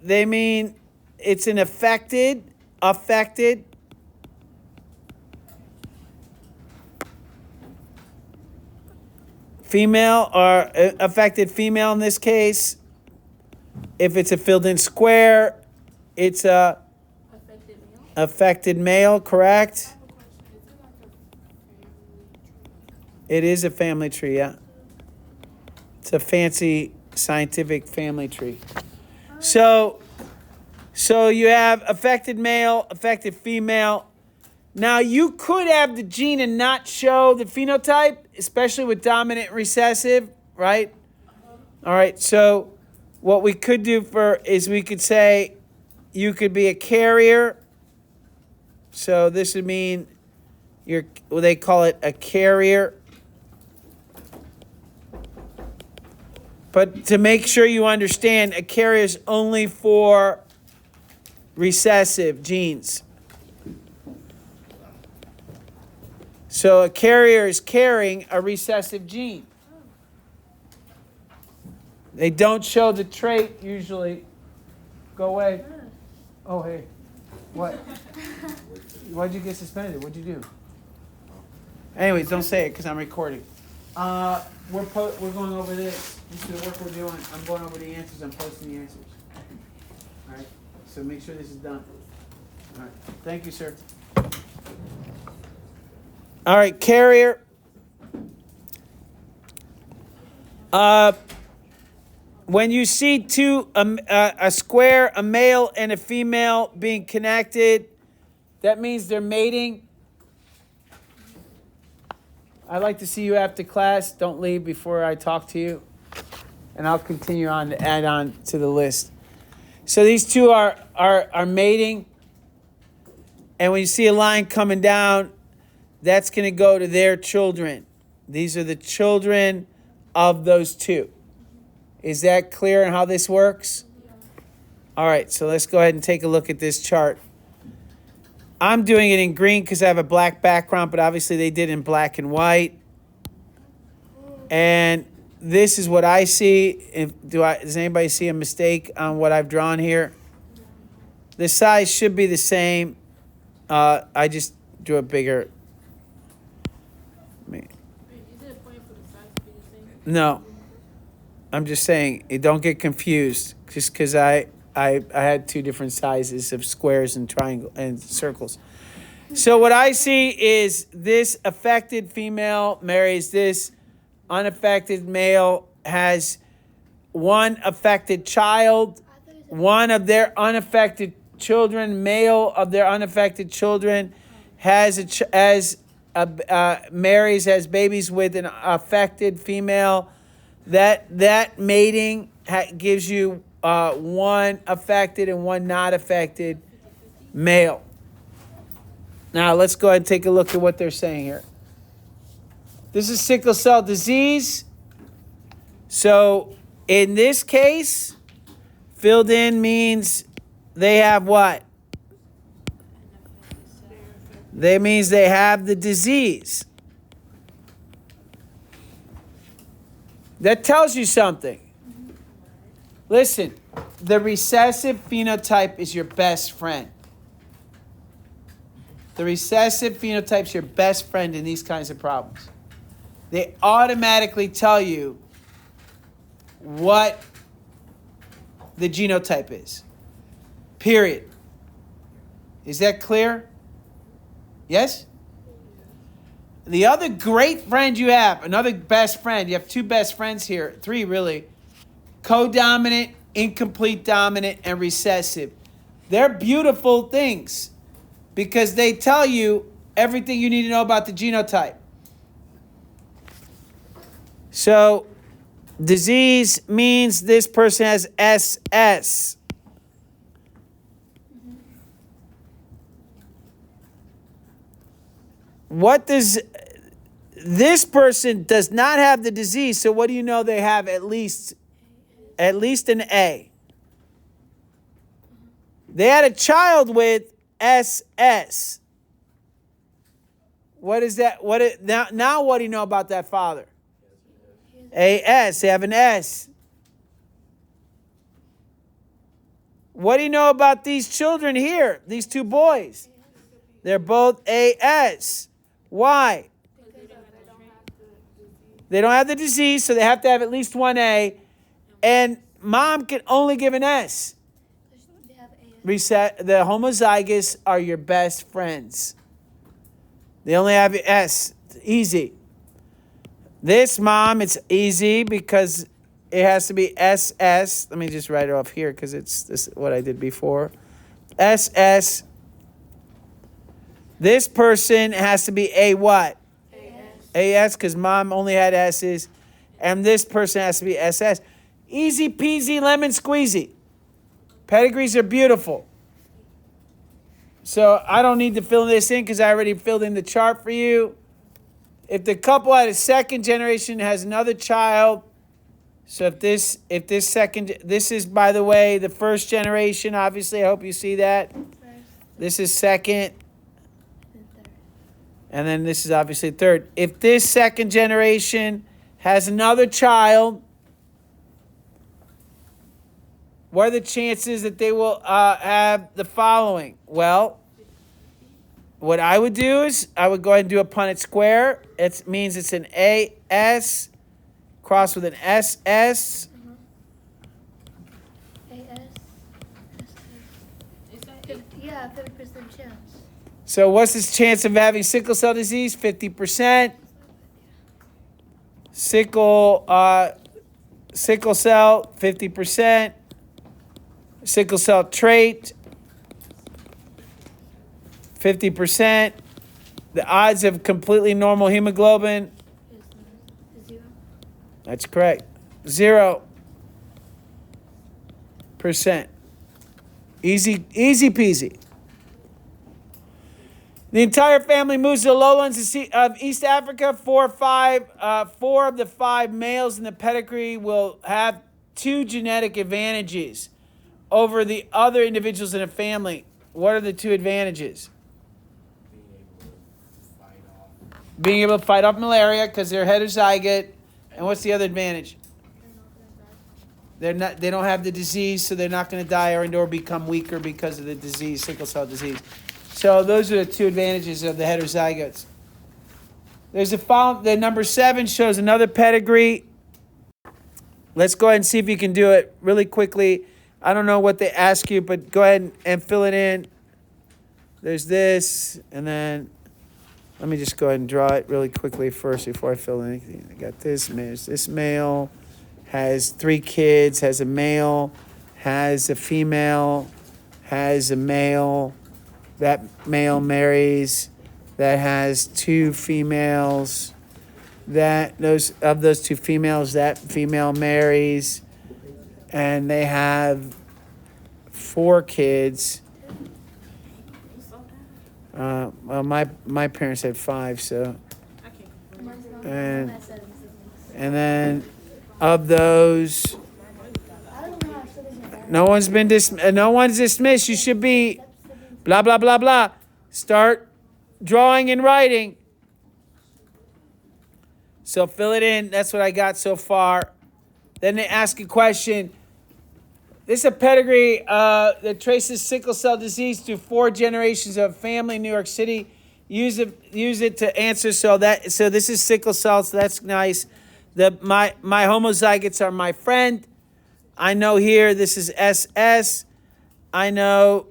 they mean it's an affected. Female or affected female in this case. If it's a filled in square, it's a Affected male? affected male, correct? It is a family tree, yeah. It's a fancy scientific family tree. So you have affected male, affected female. Now, you could have the gene and not show the phenotype, especially with dominant recessive, right? All right, so what we could do is we could say you could be a carrier. So this would mean they call it a carrier. But to make sure you understand, a carrier is only for recessive genes. So a carrier is carrying a recessive gene. They don't show the trait usually. Go away. Oh, hey. What? Why'd you get suspended? What'd you do? Anyways, don't say it because I'm recording. We're going over this. This is the work we're doing. I'm going over the answers. I'm posting the answers. All right. So make sure this is done. All right. Thank you, sir. All right, carrier. When you see a square, a male and a female being connected, that means they're mating. I'd like to see you after class. Don't leave before I talk to you. And I'll continue on to add on to the list. So these two are mating. And when you see a line coming down, that's going to go to their children. These are the children of those two. Is that clear on how this works? All right, so let's go ahead and take a look at this chart. I'm doing it in green because I have a black background, but obviously they did in black and white. And this is what I see. Does anybody see a mistake on what I've drawn here? The size should be the same. I just drew it bigger. Wait, is it a point for the size to be the same? No. I'm just saying, don't get confused just because I had two different sizes of squares and triangle and circles. So what I see is this affected female marries this unaffected male, has one affected child, one of their unaffected children, male of their unaffected children, marries, has babies with an affected female. That mating gives you one affected and one not affected male. Now let's go ahead and take a look at what they're saying here. This is sickle cell disease. So in this case, filled in means they have what? That means they have the disease. That tells you something. Listen, the recessive phenotype is your best friend. The recessive phenotype is your best friend in these kinds of problems. They automatically tell you what the genotype is. Period. Is that clear? Yes? The other great friend you have, another best friend, you have two best friends here, three really, codominant, incomplete dominant, and recessive. They're beautiful things because they tell you everything you need to know about the genotype. So, disease means this person has SS. What does this person does not have the disease? So what do you know they have at least an A? They had a child with SS. What is that? Now what do you know about that father? AS. They have an S. What do you know about these children here? These two boys. They're both AS. Why? They don't have the disease, so they have to have at least one A. And mom can only give an S. Reset. The homozygous are your best friends. They only have an S. It's easy. This mom, it's easy because it has to be SS. Let me just write it off here because it's this what I did before. SS. This person has to be A what? AS, because mom only had S's. And this person has to be SS. Easy peasy lemon squeezy. Pedigrees are beautiful. So I don't need to fill this in because I already filled in the chart for you. If the couple had a second generation has another child, so if this is, by the way, the first generation, obviously, I hope you see that. This is second. And then this is obviously third. If this second generation has another child, what are the chances that they will have the following? Well, what I would do is I would go ahead and do a Punnett square. It means it's an AS crossed with an SS. Yeah, 50% chance. So what's this chance of having sickle cell disease? 50%. Sickle cell, 50%. Sickle cell trait, 50%. The odds of completely normal hemoglobin. Is 0. That's correct. 0%. Easy peasy. The entire family moves to the lowlands of East Africa. 4 of the 5 males in the pedigree will have 2 genetic advantages over the other individuals in a family. What are the 2 advantages? Being able to fight off malaria because they're heterozygote. And what's the other advantage? They don't have the disease, so they're not going to die or become weaker because of the disease, sickle cell disease. So those are the 2 advantages of the heterozygotes. There's the number 7 shows another pedigree. Let's go ahead and see if you can do it really quickly. I don't know what they ask you, but go ahead and fill it in. There's this, and then let me just go ahead and draw it really quickly first before I fill anything. I got this. This male has 3 kids, has a male, has a female, has a male. That male marries. That has 2 females. Those 2 females, that female marries. And they have 4 kids. Well, my parents had 5, so. And then of those, no one's dismissed. You should be blah, blah, blah, blah. Start drawing and writing. So fill it in. That's what I got so far. Then they ask a question. This is a pedigree that traces sickle cell disease through 4 generations of family in New York City. Use it to answer. So this is sickle cell. So that's nice. My homozygotes are my friend. I know here this is SS. I know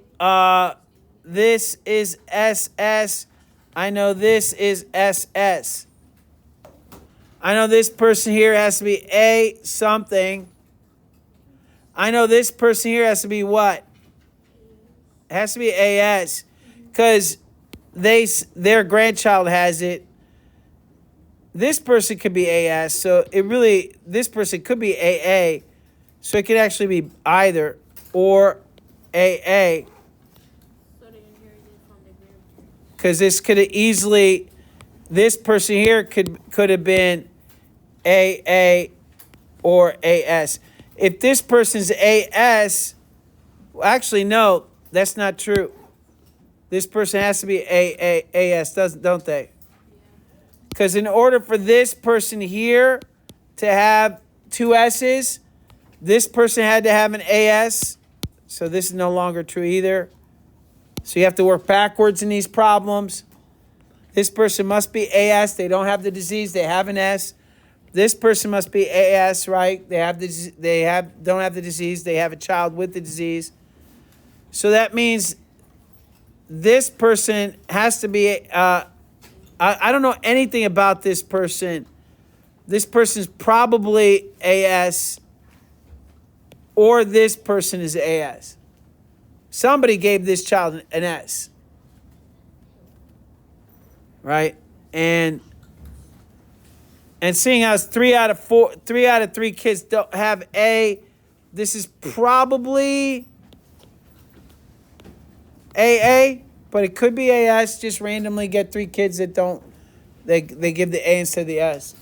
this is SS. I know this is SS. I know this person here has to be A something. I know this person here has to be what? It has to be AS. Because their grandchild has it. This person could be AS. So this person could be AA. So it could actually be either or AA. So they inherited from their grandparents. Because this could have easily, this person here could have been AA or AS. If this person's AS, well, actually, no, that's not true. This person has to be AS, don't they? Because in order for this person here to have 2 S's, this person had to have an AS. So this is no longer true either. So you have to work backwards in these problems. This person must be AS. They don't have the disease. They have an S. This person must be AS, right? Don't have the disease. They have a child with the disease. So that means this person has to be. I don't know anything about this person. This person's probably AS, or this person is AS. Somebody gave this child an S, right? And seeing as 3 out of 3 kids don't have A, this is probably AA, but it could be AS. Just randomly get 3 kids that don't, they give the A instead of the S.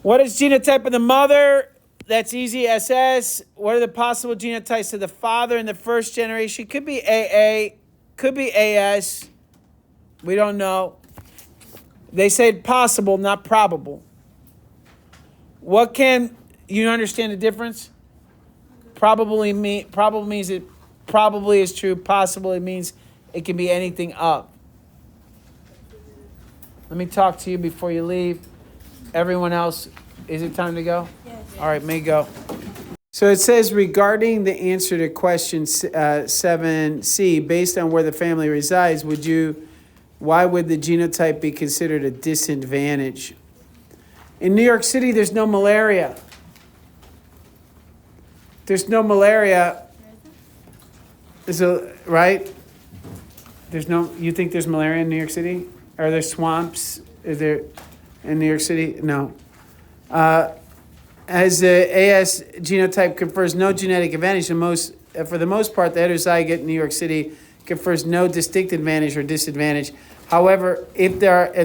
What is genotype of the mother? That's easy, SS. What are the possible genotypes of the father in the first generation? Could be AA, could be AS. We don't know. They said possible, not probable. What can you understand the difference? Probable means it probably is true. Possibly means it can be anything of. Let me talk to you before you leave. Everyone else, is it time to go? Yes. All right, may go. So it says regarding the answer to question 7C, based on where the family resides, why would the genotype be considered a disadvantage? In New York City, there's no malaria. There's no malaria. Right? You think there's malaria in New York City? Are there swamps? Is there in New York City? No. As the AS genotype confers no genetic advantage, for the most part, the heterozygote in New York City confers no distinct advantage or disadvantage. However, if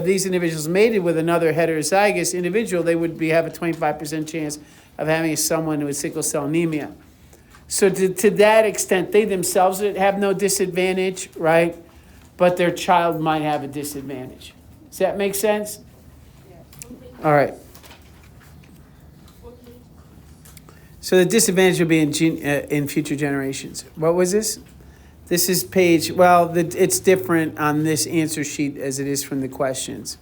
these individuals mated with another heterozygous individual, they would have a 25% chance of having someone with sickle cell anemia. So to that extent, they themselves have no disadvantage, right? But their child might have a disadvantage. Does that make sense? All right. So the disadvantage will be in future generations. What was this? This is page, it's different on this answer sheet as it is from the questions.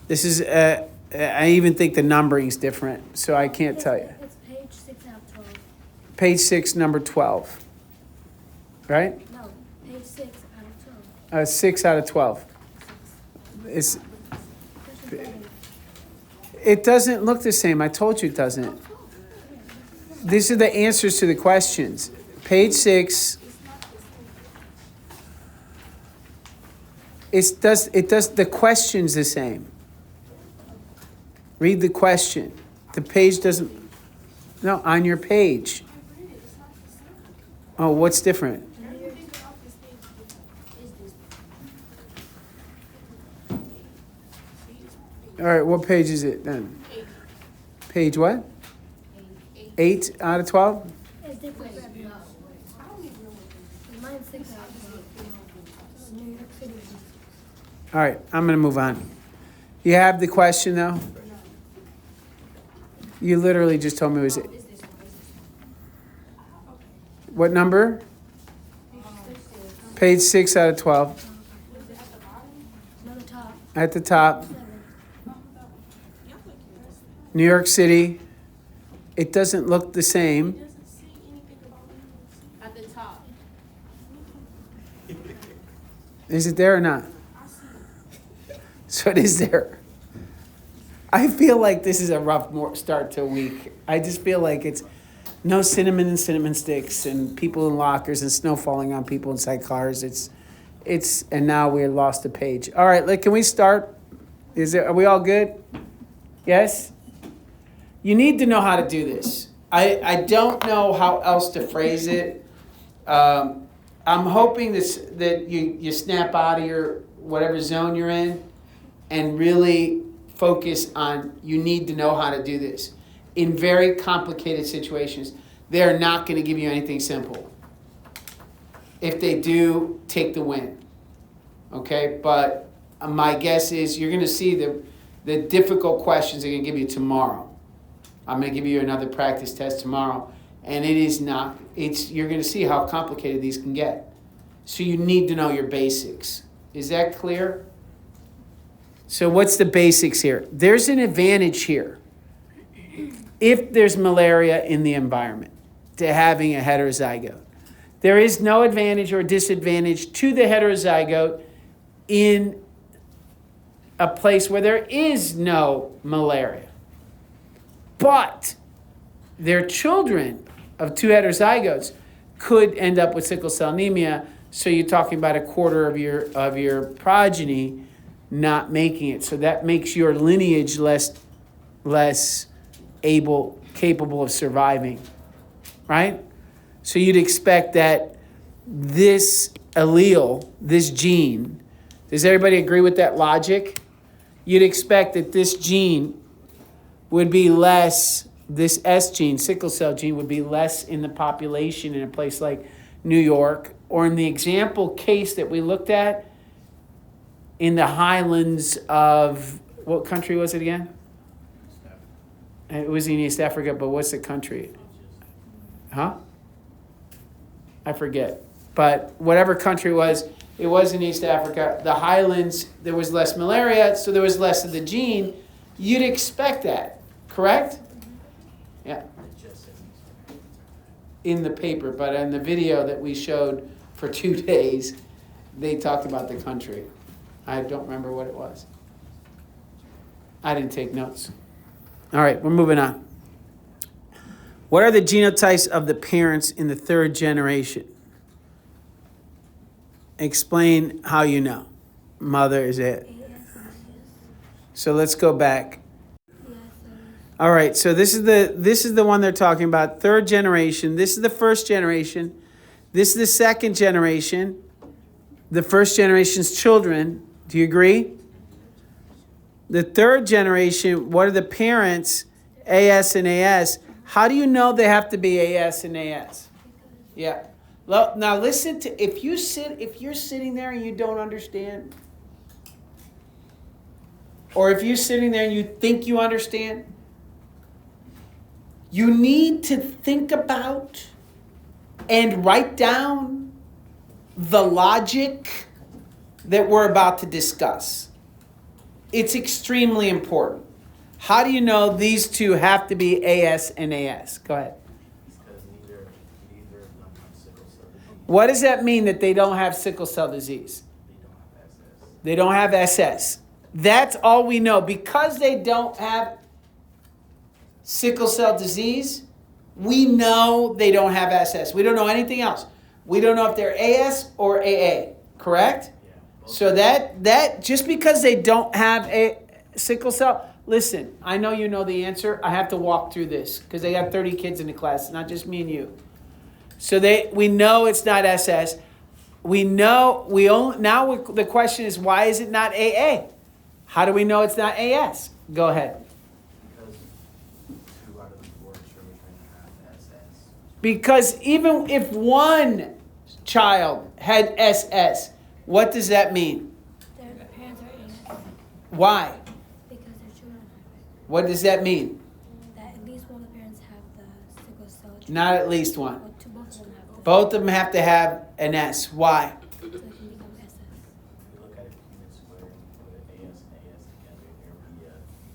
This is, I even think the numbering's different, so I can't tell you. It's page 6 out of 12. Page 6, number 12. Right? No, page 6 out of 12. 6 out of 12. It doesn't look the same. I told you it doesn't. These are the answers to the questions. Page 6. It does the question's the same. Read the question. The page doesn't. No, on your page. Oh, what's different? All right, what page is it then? Page what? 8 out of 12? It's different for everyone. Mine's 6 out of 12. New York City. All right, I'm going to move on. You have the question, though? You literally just told me it was... What number? Page 6 out of 12. No, the top. At the top, 7. New York City. It doesn't look the same. At the top. Is it there or not? So it is there. I feel like this is a rough start to a week. I just feel like it's no cinnamon and cinnamon sticks and people in lockers and snow falling on people inside cars. It's and now we lost a page. All right, can we start? Are we all good? Yes? You need to know how to do this. I don't know how else to phrase it. I'm hoping that you snap out of your whatever zone you're in and really focus on you need to know how to do this. In very complicated situations, they're not going to give you anything simple. If they do, take the win. Okay? But my guess is you're going to see the difficult questions they're going to give you tomorrow. I'm going to give you another practice test tomorrow. And you're going to see how complicated these can get. So you need to know your basics. Is that clear? So what's the basics here? There's an advantage here. If there's malaria in the environment to having a heterozygote. There is no advantage or disadvantage to the heterozygote in a place where there is no malaria. But their children of two heterozygotes could end up with sickle cell anemia. So you're talking about a quarter of your progeny not making it. So that makes your lineage less capable of surviving, right? So you'd expect that this allele, this gene, does everybody agree with that logic? You'd expect that this gene would be less, this S gene, sickle cell gene, would be less in the population in a place like New York, or in the example case that we looked at, in the highlands of, what country was it again? It was in East Africa, but what's the country? Huh? I forget. But whatever country it was in East Africa. The highlands, there was less malaria, so there was less of the gene. You'd expect that, correct? Yeah. In the paper, but in the video that we showed for 2 days, they talked about the country. I don't remember what it was. I didn't take notes. All right, we're moving on. What are the genotypes of the parents in the third generation? Explain how you know. Mother is it. So let's go back. All right, so this is the one they're talking about, third generation. This is the first generation. This is the second generation. The first generation's children. Do you agree? The third generation, what are the parents? AS and AS. How do you know they have to be AS and AS? Yeah. Now listen to, if you're sitting there and you don't understand, or if you're sitting there and you think you understand, you need to think about and write down the logic that we're about to discuss. It's extremely important. How do you know these two have to be AS and AS? Go ahead. Because neither of them have sickle cell disease. What does that mean that they don't have sickle cell disease? They don't have SS. They don't have SS. That's all we know. Because they don't have sickle cell disease, we know they don't have SS. We don't know anything else. We don't know if they're AS or AA, correct? Yeah. So that just because they don't have a sickle cell, listen, I know you know the answer. I have to walk through this because they have 30 kids in the class, not just me and you. So we know it's not SS. The question is, why is it not AA? How do we know it's not AS? Go ahead. Because 2 out of the 4 children have SS. Because even if one child had SS, what does that mean? Their parents are AS Why? because their children have it. What does that mean? That at least one of the parents have the sickle cell gene. Not at least one. Or two, both of them have the Both of them have to have an S. Why? so it can become SS. If you look at a Punnett square and you put an AS and AS together, there would be a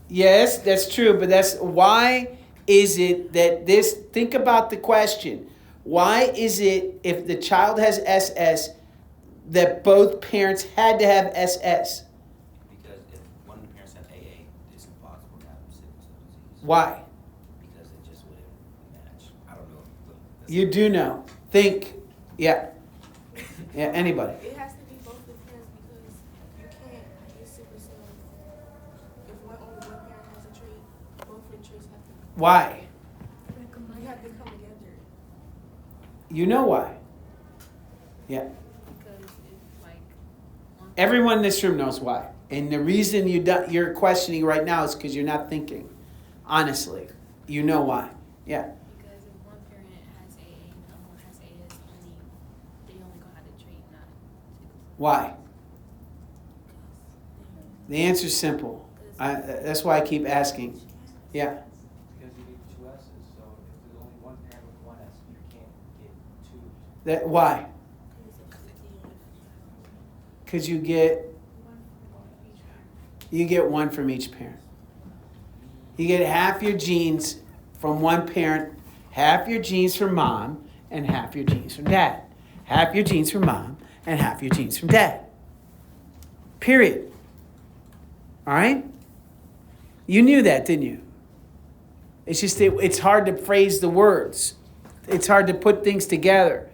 Yes, that's true, but that's why is it that this, think about the question. Why is it if the child has SS that both parents had to have SS? Because if one of the parents have AA, it's impossible to have sickle cell disease. Why? Because it just wouldn't match. I don't know. You do know. Think. Yeah. Yeah, anybody. It has to be both the parents because you can't get sickle cell if only one parent has a trait. Both the traits have to. Why? They're combined. You have to come together. You know why. Yeah. Because it's like one Everyone in this room knows why. And the reason you're questioning right now is because you're not thinking. Honestly. You know why. Yeah. because if one parent has AA and the other one has AS, they only gonna have the trait, not sickle cell. Why? The answer's simple. That's why I keep asking. Yeah. because you need 2 S's. So if there's only one parent with 1 S, you can't get 2. That why? Because you get one from each parent. You get half your genes from one parent, half your genes from mom, and half your genes from dad. Half your genes from mom, and half your genes from dad. Period. All right? You knew that, didn't you? It's just it's hard to phrase the words. It's hard to put things together.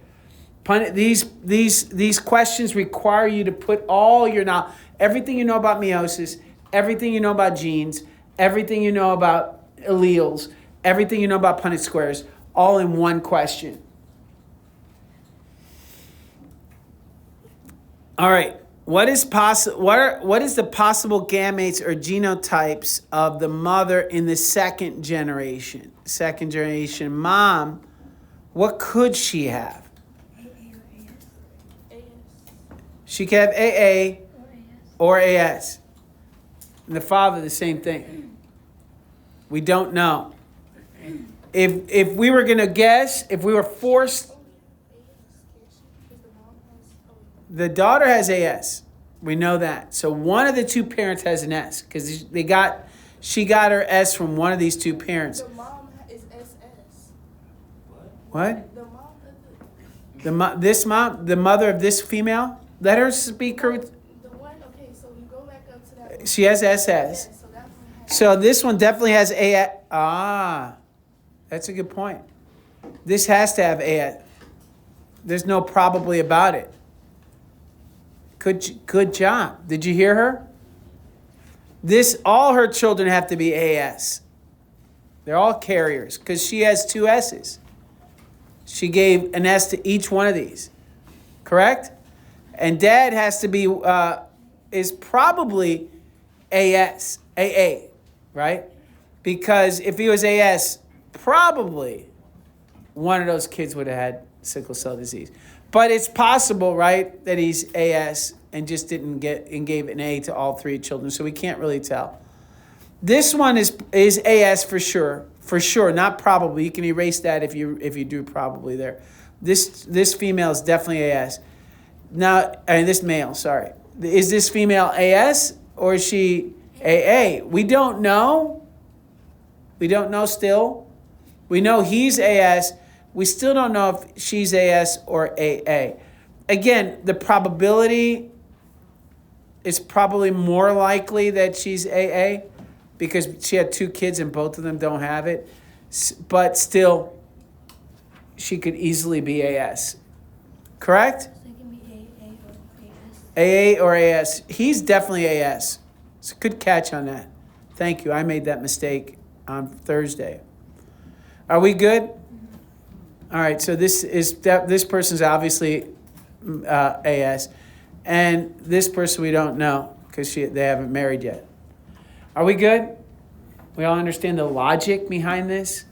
These questions require you to put all your knowledge, everything you know about meiosis, everything you know about genes, everything you know about alleles, everything you know about Punnett squares, all in one question. All right. What is the possible gametes or genotypes of the mother in the second generation? Second generation mom, what could she have? AA or AS. She could have AA Or AS. or AS. And the father, the same thing. We don't know. If we were going to guess, if we were forced, the daughter has AS. We know that. So one of the two parents has an S because she got her S from one of these two parents. The mom is SS. What? The mom. The mother of this female. Let her speak her. The one. Okay, so you go back up to that one. She has SS. Yeah, so that one has. So this one definitely has AS. Ah, that's a good point. This has to have AS. There's no probably about it. Good job. Did you hear her? All her children have to be AS. They're all carriers because she has 2 S's. She gave an S to each one of these. Correct? And dad has to be, is probably AS, AA, right? Because if he was AS, probably one of those kids would have had sickle cell disease. But it's possible, right, that he's AS and just didn't get and gave an A to all 3 children, so we can't really tell. This one is AS for sure, not probably. You can erase that if you do probably there. This female is definitely AS. Now, this male, sorry, is this female AS or is she AA? We don't know. We don't know still. We know he's AS. We still don't know if she's AS or AA. Again, the probability is probably more likely that she's AA because she had 2 kids and both of them don't have it. But still, she could easily be AS. Correct? So it can be AA or AS. AA or AS. He's definitely AS. It's a good catch on that. Thank you. I made that mistake on Thursday. Are we good? All right, so this person's obviously AS, and this person we don't know because they haven't married yet. Are we good? We all understand the logic behind this?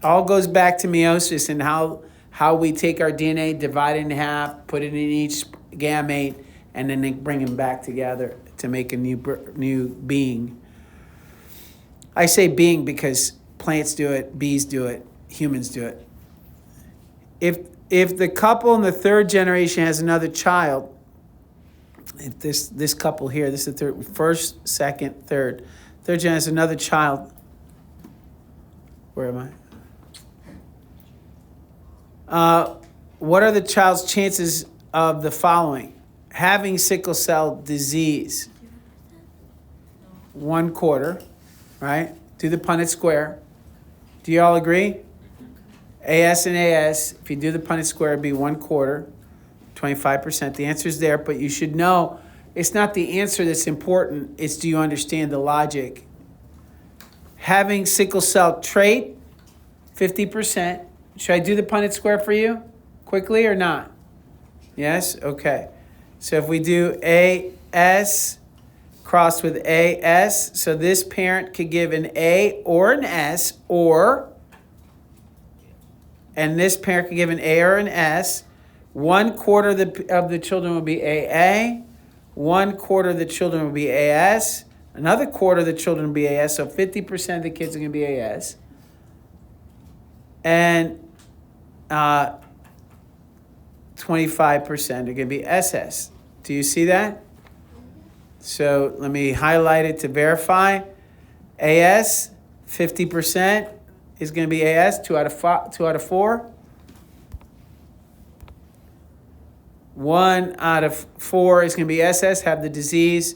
All goes back to meiosis and how we take our DNA, divide it in half, put it in each gamete, and then they bring them back together to make a new being. I say being because plants do it, bees do it, humans do it. If the couple in the third generation has another child, if this couple here, this is the third, first, second, third gen has another child. Where am I? What are the child's chances of the following? Having sickle cell disease. 1/4, right? Do the Punnett square. Do you all agree? AS and AS, if you do the Punnett square, it'd be 1/4, 25%. The answer's there, but you should know it's not the answer that's important. It's do you understand the logic? Having sickle cell trait, 50%. Should I do the Punnett square for you quickly or not? Yes? Okay. So if we do AS crossed with AS, so this parent could give an A or an S, and this parent could give an A or an S. 1/4 of the children will be AA. 1/4 of the children will be AS. Another quarter of the children will be AS. So 50% of the kids are going to be AS. And 25% are going to be SS. Do you see that? So let me highlight it to verify. AS, 50% is going to be AS, 2 out of 4. 1 out of 4 is going to be SS, have the disease,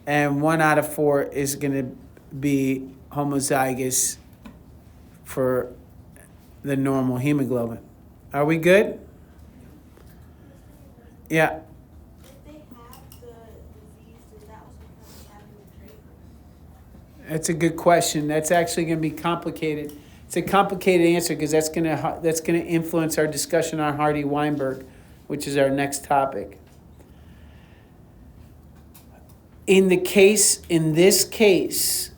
and 1 out of 4 is going to be homozygous for the normal hemoglobin. Are we good? Yeah. If they have the disease, does that also count as having the trait? That's a good question. That's actually going to be complicated. It's a complicated answer because that's going to influence our discussion on Hardy-Weinberg, which is our next topic. In this case,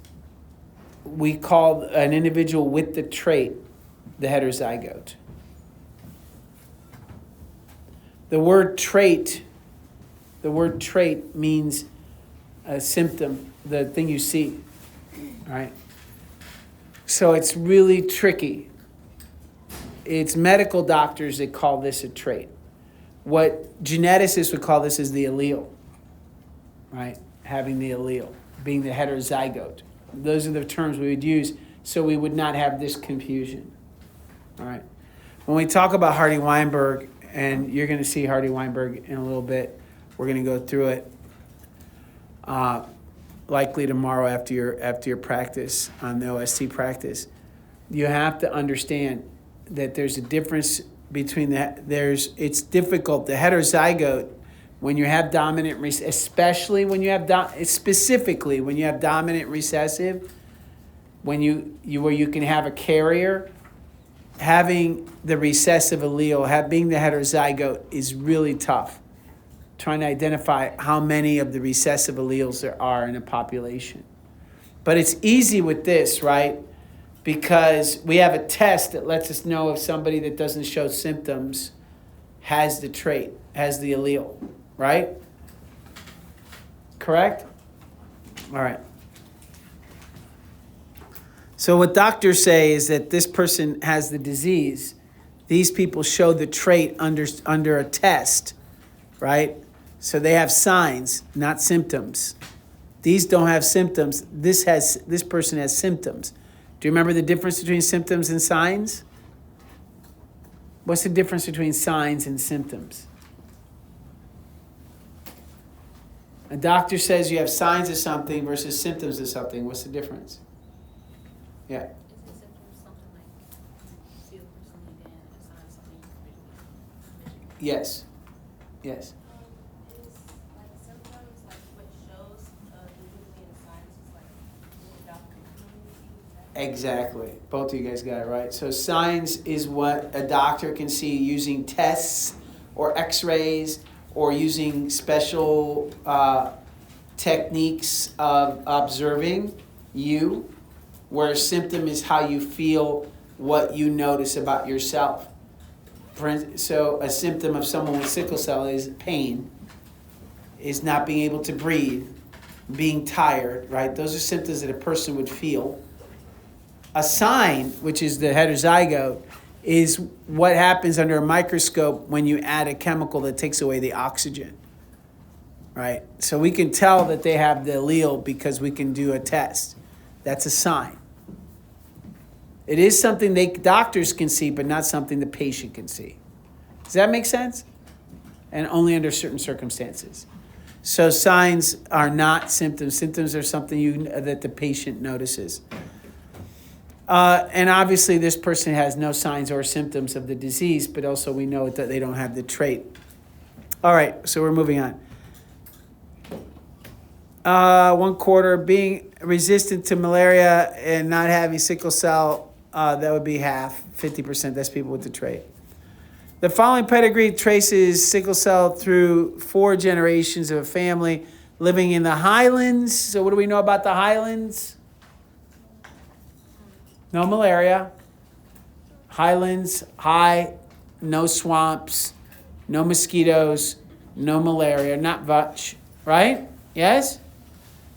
we call an individual with the trait the heterozygote. The word trait means a symptom, the thing you see, right? So it's really tricky. It's medical doctors that call this a trait. What geneticists would call this is the allele, right? Having the allele, being the heterozygote. Those are the terms we would use so we would not have this confusion, all right? When we talk about Hardy-Weinberg, and you're going to see Hardy-Weinberg in a little bit, we're going to go through it likely tomorrow after your practice on the OST practice. You have to understand that there's a difference between that. It's difficult. The heterozygote, when you have dominant, especially when you have specifically when you have dominant recessive, when where you can have a carrier, having the recessive allele, being the heterozygote is really tough. Trying to identify how many of the recessive alleles there are in a population. But it's easy with this, right? Because we have a test that lets us know if somebody that doesn't show symptoms has the trait, has the allele, right? Correct? All right. So what doctors say is that this person has the disease. These people show the trait under a test, right? So they have signs, not symptoms. These don't have symptoms. This person has symptoms. Do you remember the difference between symptoms and signs? What's the difference between signs and symptoms? A doctor says you have signs of something versus symptoms of something. What's the difference? Yeah. Is it something like see a person again and sign something visually? Yes. Yes. Is like sometimes like what shows usually in science is like what the doctor can see. Exactly. Both of you guys got it right. So signs is what a doctor can see using tests or x-rays or using special techniques of observing you, where a symptom is how you feel, what you notice about yourself. So a symptom of someone with sickle cell is pain, is not being able to breathe, being tired, right? Those are symptoms that a person would feel. A sign, which is the heterozygote, is what happens under a microscope when you add a chemical that takes away the oxygen, right? So we can tell that they have the allele because we can do a test. That's a sign. It is something doctors can see, but not something the patient can see. Does that make sense? And only under certain circumstances. So signs are not symptoms. Symptoms are something that the patient notices. And obviously this person has no signs or symptoms of the disease, but also we know that they don't have the trait. All right, so we're moving on. 1/4, being resistant to malaria and not having sickle cell, that would be half, 50%. That's people with the trait. The following pedigree traces sickle cell through 4 generations of a family living in the highlands. So what do we know about the highlands? No malaria. Highlands, high, no swamps, no mosquitoes, no malaria, not much, right? Yes?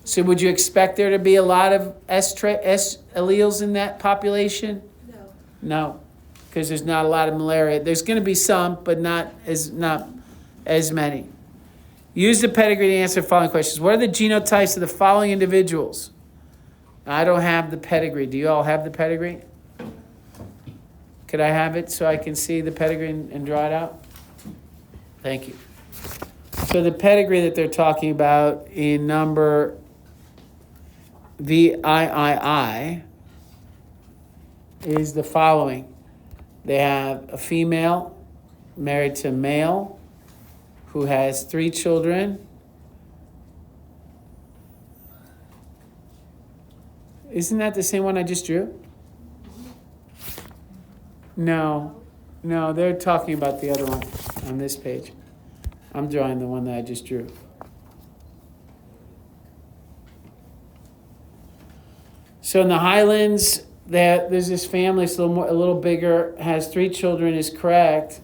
So would you expect there to be a lot of S alleles in that population? No, because there's not a lot of malaria. There's going to be some, but not as many. Use the pedigree to answer the following questions. What are the genotypes of the following individuals? I don't have the pedigree. Do you all have the pedigree? Could I have it so I can see the pedigree and draw it out? Thank you. So the pedigree that they're talking about in number VIII is the following. They have a female married to a male who has 3 children. Isn't that the same one I just drew? No, they're talking about the other one on this page. I'm drawing the one that I just drew. So in the Highlands, there's this family, it's a little bigger, has 3 children, is correct,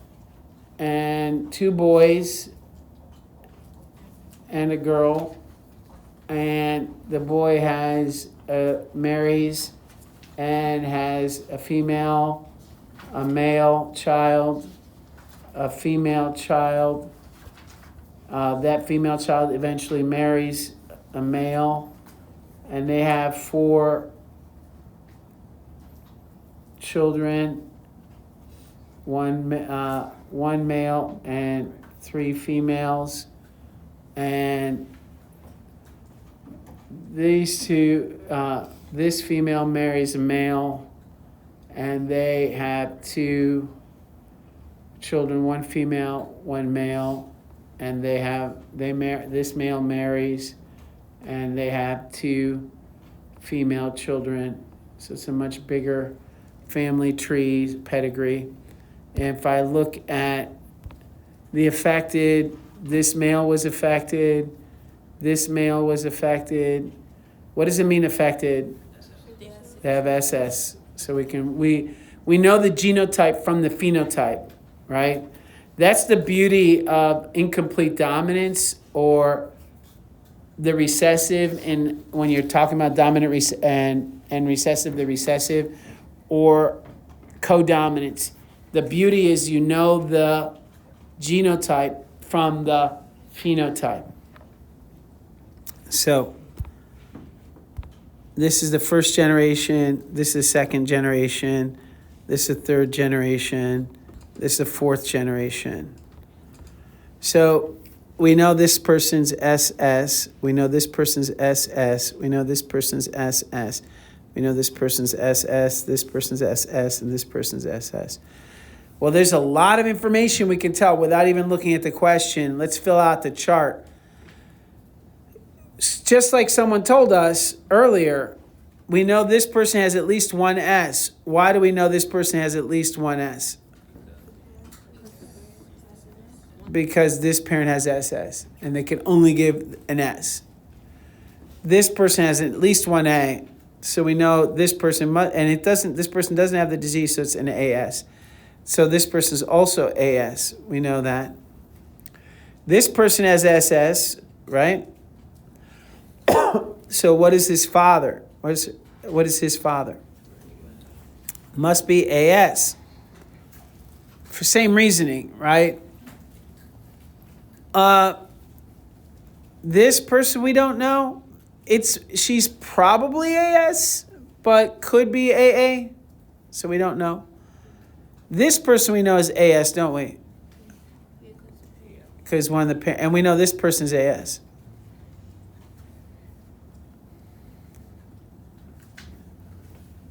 and 2 boys and a girl, and the boy marries and has a female, a male child, a female child. That female child eventually marries a male, and they have 4 children, one male and 3 females, and these 2, this female marries a male, and they have 2 children, 1 female, 1 male, and this male marries, and they have 2 female children. So it's a much bigger family tree pedigree. And if I look at the affected, this male was affected, this male was affected. What does it mean affected? They have SS. So we know the genotype from the phenotype, right? That's the beauty of incomplete dominance or the recessive, and when you're talking about dominant and recessive, the recessive, or codominance. The beauty is you know the genotype from the phenotype. So this is the first generation, this is the second generation, this is the third generation, this is the fourth generation. So we know this person's SS, we know this person's SS, we know this person's SS, we know this person's SS, this person's SS, and this person's SS. Well, there's a lot of information we can tell without even looking at the question. Let's fill out the chart. Just like someone told us earlier, we know this person has at least 1 S. Why do we know this person has at least 1 S? Because this parent has SS, and they can only give an S. this person has at least one A. So we know this person must, and this person doesn't have the disease, so it's an AS. So this person is also AS. We know that. This person has SS, right? So what is his father? What is his father? Must be AS. For same reasoning, right? This person we don't know. She's probably AS, but could be AA. So we don't know. This person we know is AS, don't we? Because one of the parents, and we know this person's AS.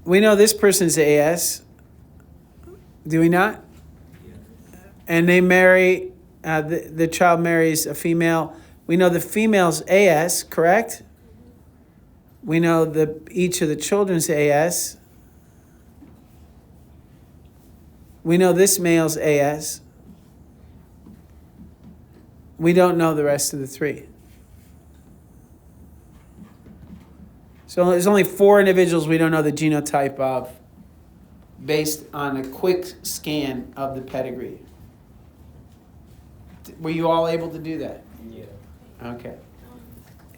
We know this person's AS. Do we not? And they marry, the child marries a female. We know the female's AS, correct? We know each of the children's AS. We know this male's AS. We don't know the rest of the three. So there's only 4 individuals we don't know the genotype of based on a quick scan of the pedigree. Were you all able to do that? Yeah. Okay.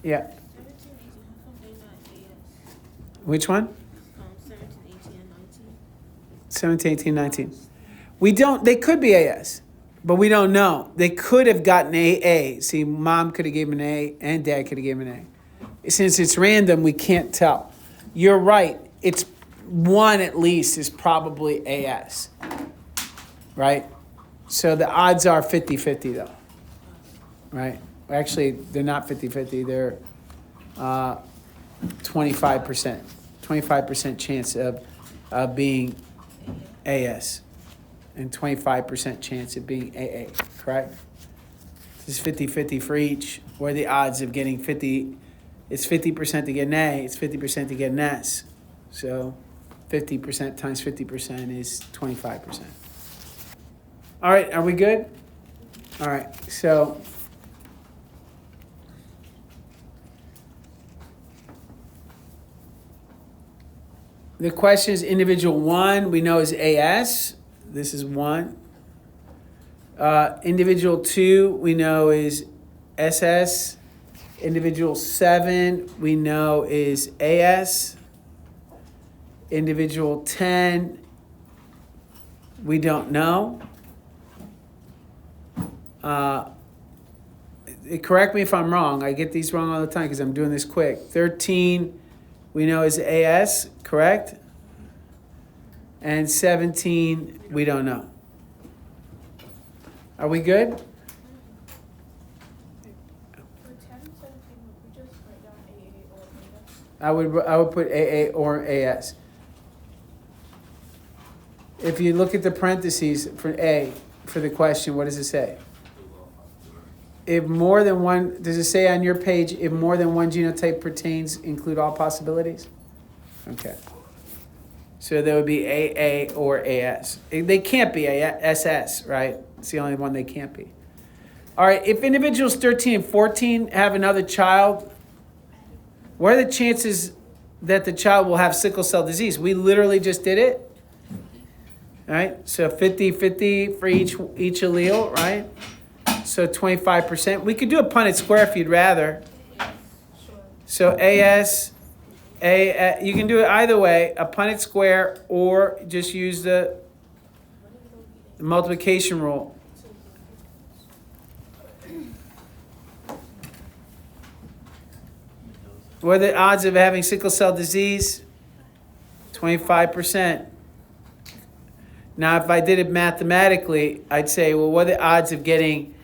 Yeah. 17, 18, how come they not AS? Which one? 17, 18, and 19. 17, 18, 19. They could be AS, but we don't know. They could have gotten AA. See, mom could have given an A and dad could have given an A. Since it's random, we can't tell. You're right. It's one at least is probably AS, right? So the odds are 50-50 though, right? Actually, they're not 50-50. They're 25%. 25% chance of being AS and 25% chance of being AA, correct? This is 50-50 for each, where the odds of getting 50, it's 50% to get an A, it's 50% to get an S. So 50% times 50% is 25%. All right, are we good? All right, so the question is individual 1, we know is AS. This is 1. Individual 2, we know is SS. Individual 7, we know is AS. Individual 10, we don't know. Correct me if I'm wrong. I get these wrong all the time because I'm doing this quick. 13, we know is AS, correct? And 17, we don't know. Are we good? For 10 and 17, we just write down AA or AS. I would put AA or AS. If you look at the parentheses for A, for the question, what does it say? If more than one, does it say on your page, if more than one genotype pertains, include all possibilities? Okay. So there would be AA or AS. They can't be SS, right? It's the only one they can't be. All right, if individuals 13 and 14 have another child, what are the chances that the child will have sickle cell disease? We literally just did it. All right, so 50-50 for each allele, right? So 25%. We could do a punnet square if you'd rather. So AS, you can do it either way, a punnet square, or just use the multiplication rule. What are the odds of having sickle cell disease? 25%. Now, if I did it mathematically, I'd say, well, what are the odds of getting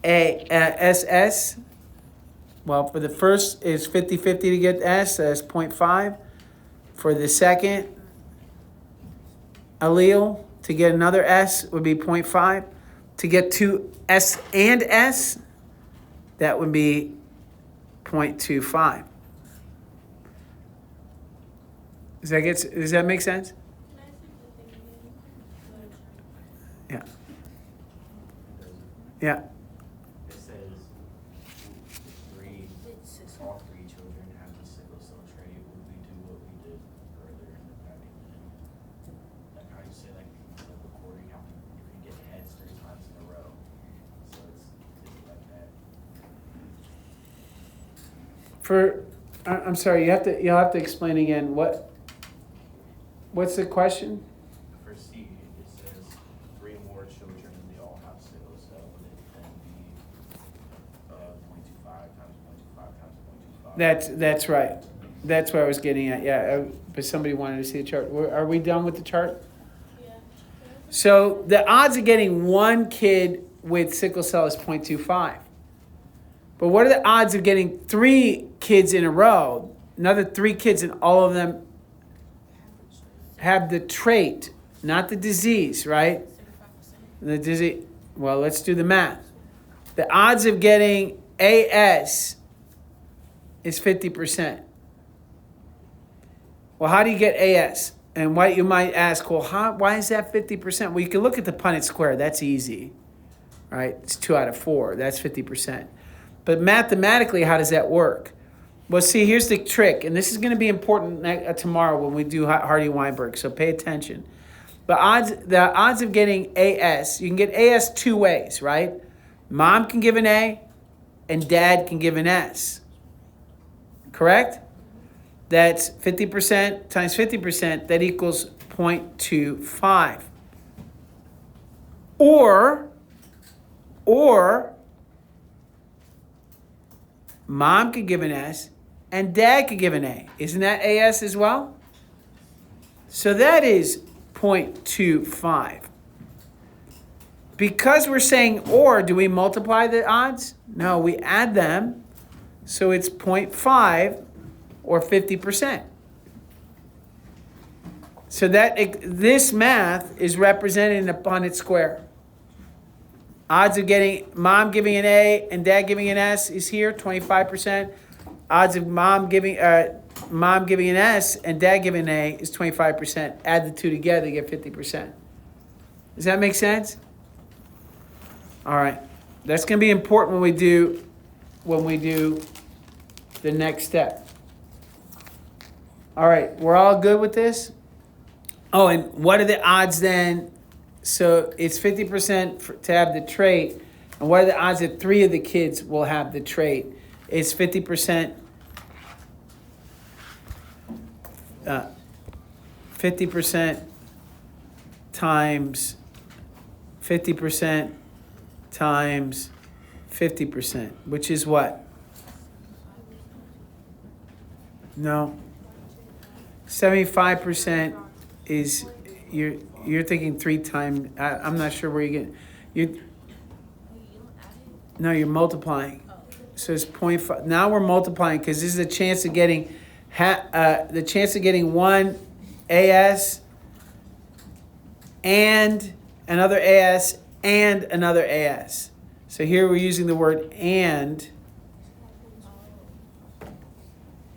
SS? Well, for the first is 50-50 to get S, so that's 0.5. For the second allele, to get another S would be 0.5. To get two S and S, that would be 0.25. Does that make sense? Can I see the thing again? Yeah. Yeah. It says I'm sorry, you'll have to explain again. What's the question? For C, it says 3 or more children and they all have sickle cell, would it then be 0.25 times 0.25 times 0.25? That's right. That's what I was getting at. Yeah, but somebody wanted to see the chart. Are we done with the chart? Yeah. So the odds of getting one kid with sickle cell is 0.25. But what are the odds of getting 3 kids in a row? Another 3 kids, and all of them have the trait, not the disease, right? The disease. Well, let's do the math. The odds of getting AS is 50%. Well, how do you get AS? And what you might ask, well, why is that 50%? Well, you can look at the Punnett square. That's easy, right? It's 2 out of 4. That's 50%. But mathematically, how does that work? Well, see, here's the trick, and this is going to be important tomorrow when we do Hardy-Weinberg, so pay attention. The odds of getting AS, you can get AS 2 ways, right? Mom can give an A, and dad can give an S. Correct? That's 50% times 50%, that equals 0.25. Or mom could give an S and dad could give an A. Isn't that AS as well? So that is 0.25. Because we're saying or, do we multiply the odds? No, we add them. So it's 0.5 or 50%. So that this math is represented in a Punnett square. Odds of getting mom giving an A and dad giving an S is here, 25%. Odds of mom giving an S and dad giving an A is 25%. Add the two together, you get 50%. Does that make sense? All right. That's going to be important when we do the next step. All right, we're all good with this? Oh, and what are the odds then? So it's 50% to have the trait. And what are the odds that 3 of the kids will have the trait? It's 50%. 50% times 50% times 50%, which is what? No. 75% is you're thinking 3 times. I'm not sure where you get. No, you're multiplying. So it's 0.5. Now we're multiplying because this is a chance of getting the chance of getting one AS and another AS and another AS. So here we're using the word and,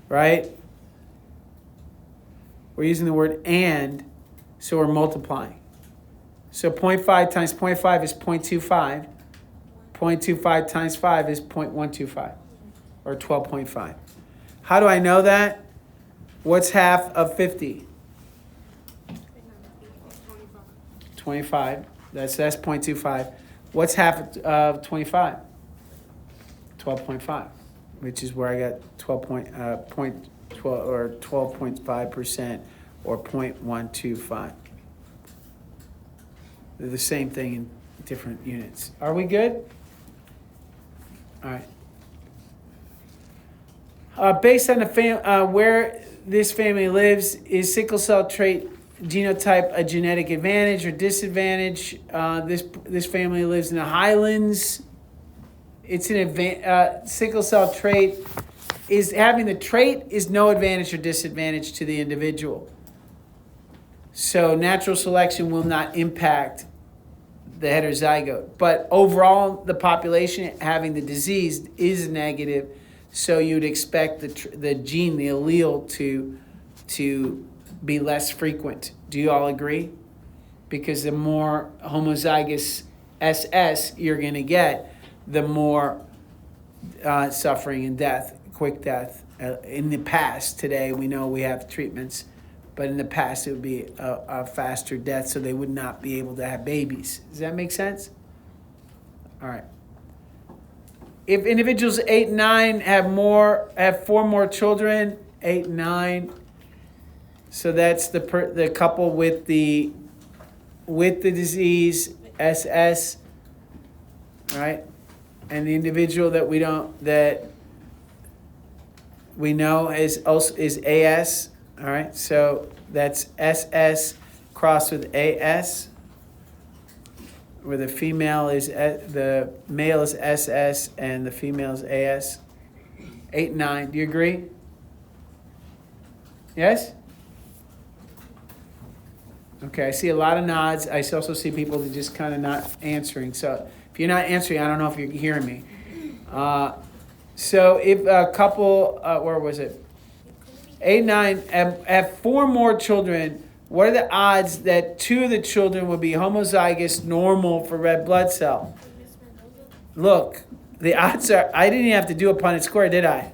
right? We're using the word and, so we're multiplying. So 0.5 times 0.5 is 0.25. 0.25 times 5 is 0.125, or 12.5. How do I know that? What's half of 50? 25. That's 0.25. What's half of 25? 12.5, which is where I got 12.5% or 0.125. They're the same thing in different units. Are we good? All right. Based on the where this family lives, is sickle cell trait genotype a genetic advantage or disadvantage? This family lives in the Highlands. It's an sickle cell trait. Is having the trait is no advantage or disadvantage to the individual. So natural selection will not impact the heterozygote. But overall, the population having the disease is negative, so you'd expect the gene, the allele, to be less frequent. Do you all agree? Because the more homozygous SS you're going to get, the more suffering and death, quick death. In the past, today we know we have treatments, but in the past it would be a faster death, so they would not be able to have babies. Does that make sense? All right. if individuals 8 and 9 have 4 more children, 8 and 9. So that's the couple with the disease, SS, right? And the individual that we know is AS, all right? So that's SS crossed with AS, where the male is SS and the female is AS. 8 and 9. Do you agree? Yes? Okay, I see a lot of nods. I also see people that just kind of not answering. So if you're not answering, I don't know if you're hearing me. So if a couple, where was it? 8 and 9 have 4 more children. What are the odds that 2 of the children will be homozygous normal for red blood cell? Look, the odds are, I didn't even have to do a Punnett square, did I?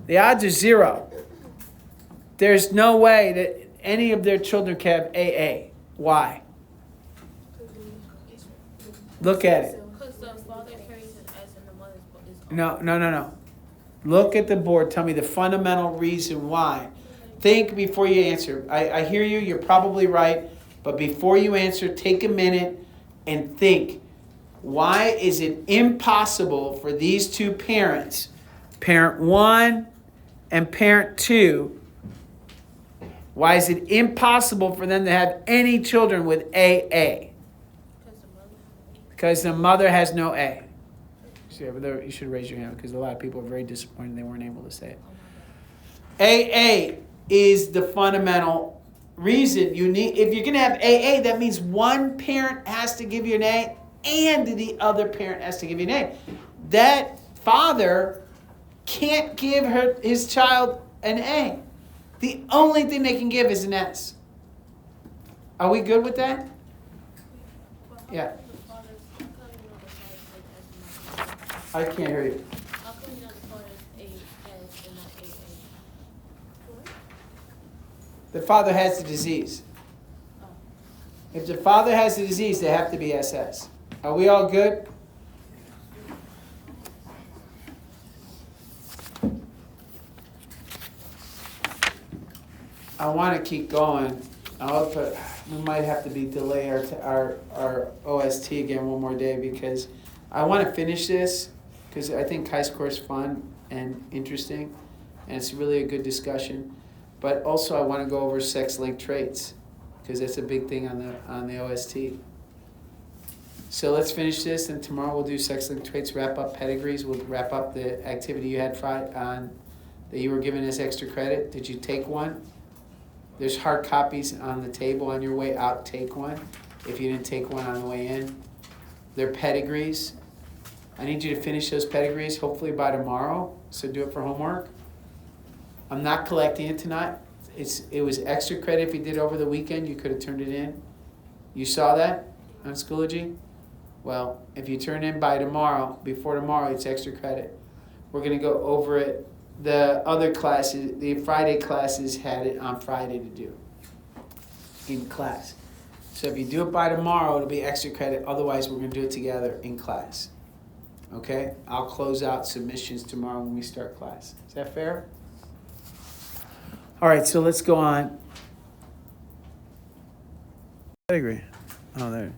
The odds are 0. There's no way that any of their children can have AA. Why? Look at it. Because the father carries an S and the mother is No. Look at the board. Tell me the fundamental reason why. Think before you answer. I hear you. You're probably right. But before you answer, take a minute and think. Why is it impossible for these 2 parents, parent 1 and parent 2, why is it impossible for them to have any children with AA? Because the mother has no A. You should raise your hand because a lot of people are very disappointed they weren't able to say it. AA is the fundamental reason you need. If you're going to have AA, that means one parent has to give you an A and the other parent has to give you an A. That father can't give his child an A. The only thing they can give is an S. Are we good with that? Yeah. I can't hear you. How come you know the father is AS and not AA? The father has the disease. If the father has the disease, they have to be SS. Are we all good? I want to keep going. We might have to delay our OST again one more day because I want to finish this because I think chi-square is fun and interesting and it's really a good discussion. But also I want to go over sex-linked traits because that's a big thing on the OST. So let's finish this and tomorrow we'll do sex-linked traits, wrap up pedigrees, we'll wrap up the activity you had that you were given as extra credit. Did you take one? There's hard copies on the table on your way out. Take one. If you didn't take one on the way in. They're pedigrees. I need you to finish those pedigrees hopefully by tomorrow. So do it for homework. I'm not collecting it tonight. It was extra credit if you did it over the weekend. You could have turned it in. You saw that on Schoology? Well, if you turn in by tomorrow, before tomorrow, it's extra credit. We're going to go over it. The other classes, the Friday classes had it on Friday to do in class. So if you do it by tomorrow, it'll be extra credit. Otherwise, we're going to do it together in class. Okay? I'll close out submissions tomorrow when we start class. Is that fair? All right, so let's go on. Pedigree. Oh, there.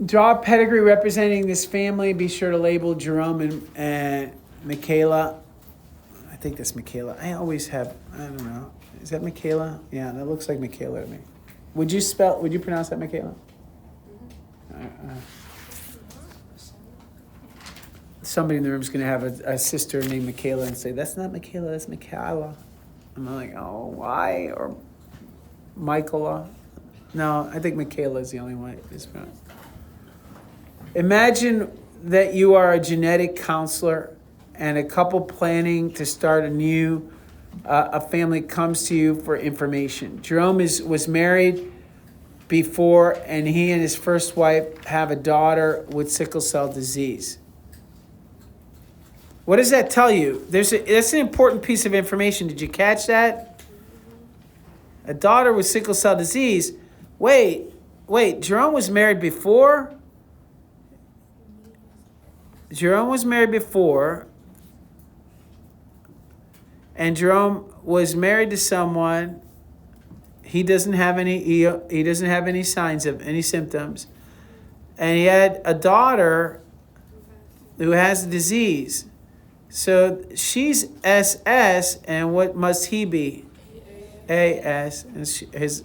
Draw a pedigree representing this family. Be sure to label Jerome and Michaela. I think that's Michaela. I don't know. Is that Michaela? Yeah, that looks like Michaela to me. Would you pronounce that Michaela? Somebody in the room is going to have a sister named Michaela and say, that's not Michaela, that's Michaela. I'm like, oh, why? Or Michaela? No, I think Michaela is the only one it's pronounced. Imagine that you are a genetic counselor and a couple planning to start a family comes to you for information. Jerome was married before and he and his first wife have a daughter with sickle cell disease. What does that tell you? That's an important piece of information. Did you catch that? A daughter with sickle cell disease. Wait, Jerome was married before Jerome was married before, and Jerome was married to someone. He doesn't have any. He doesn't have any signs of any symptoms, and he had a daughter who has a disease. So she's SS, and what must he be? AS, and his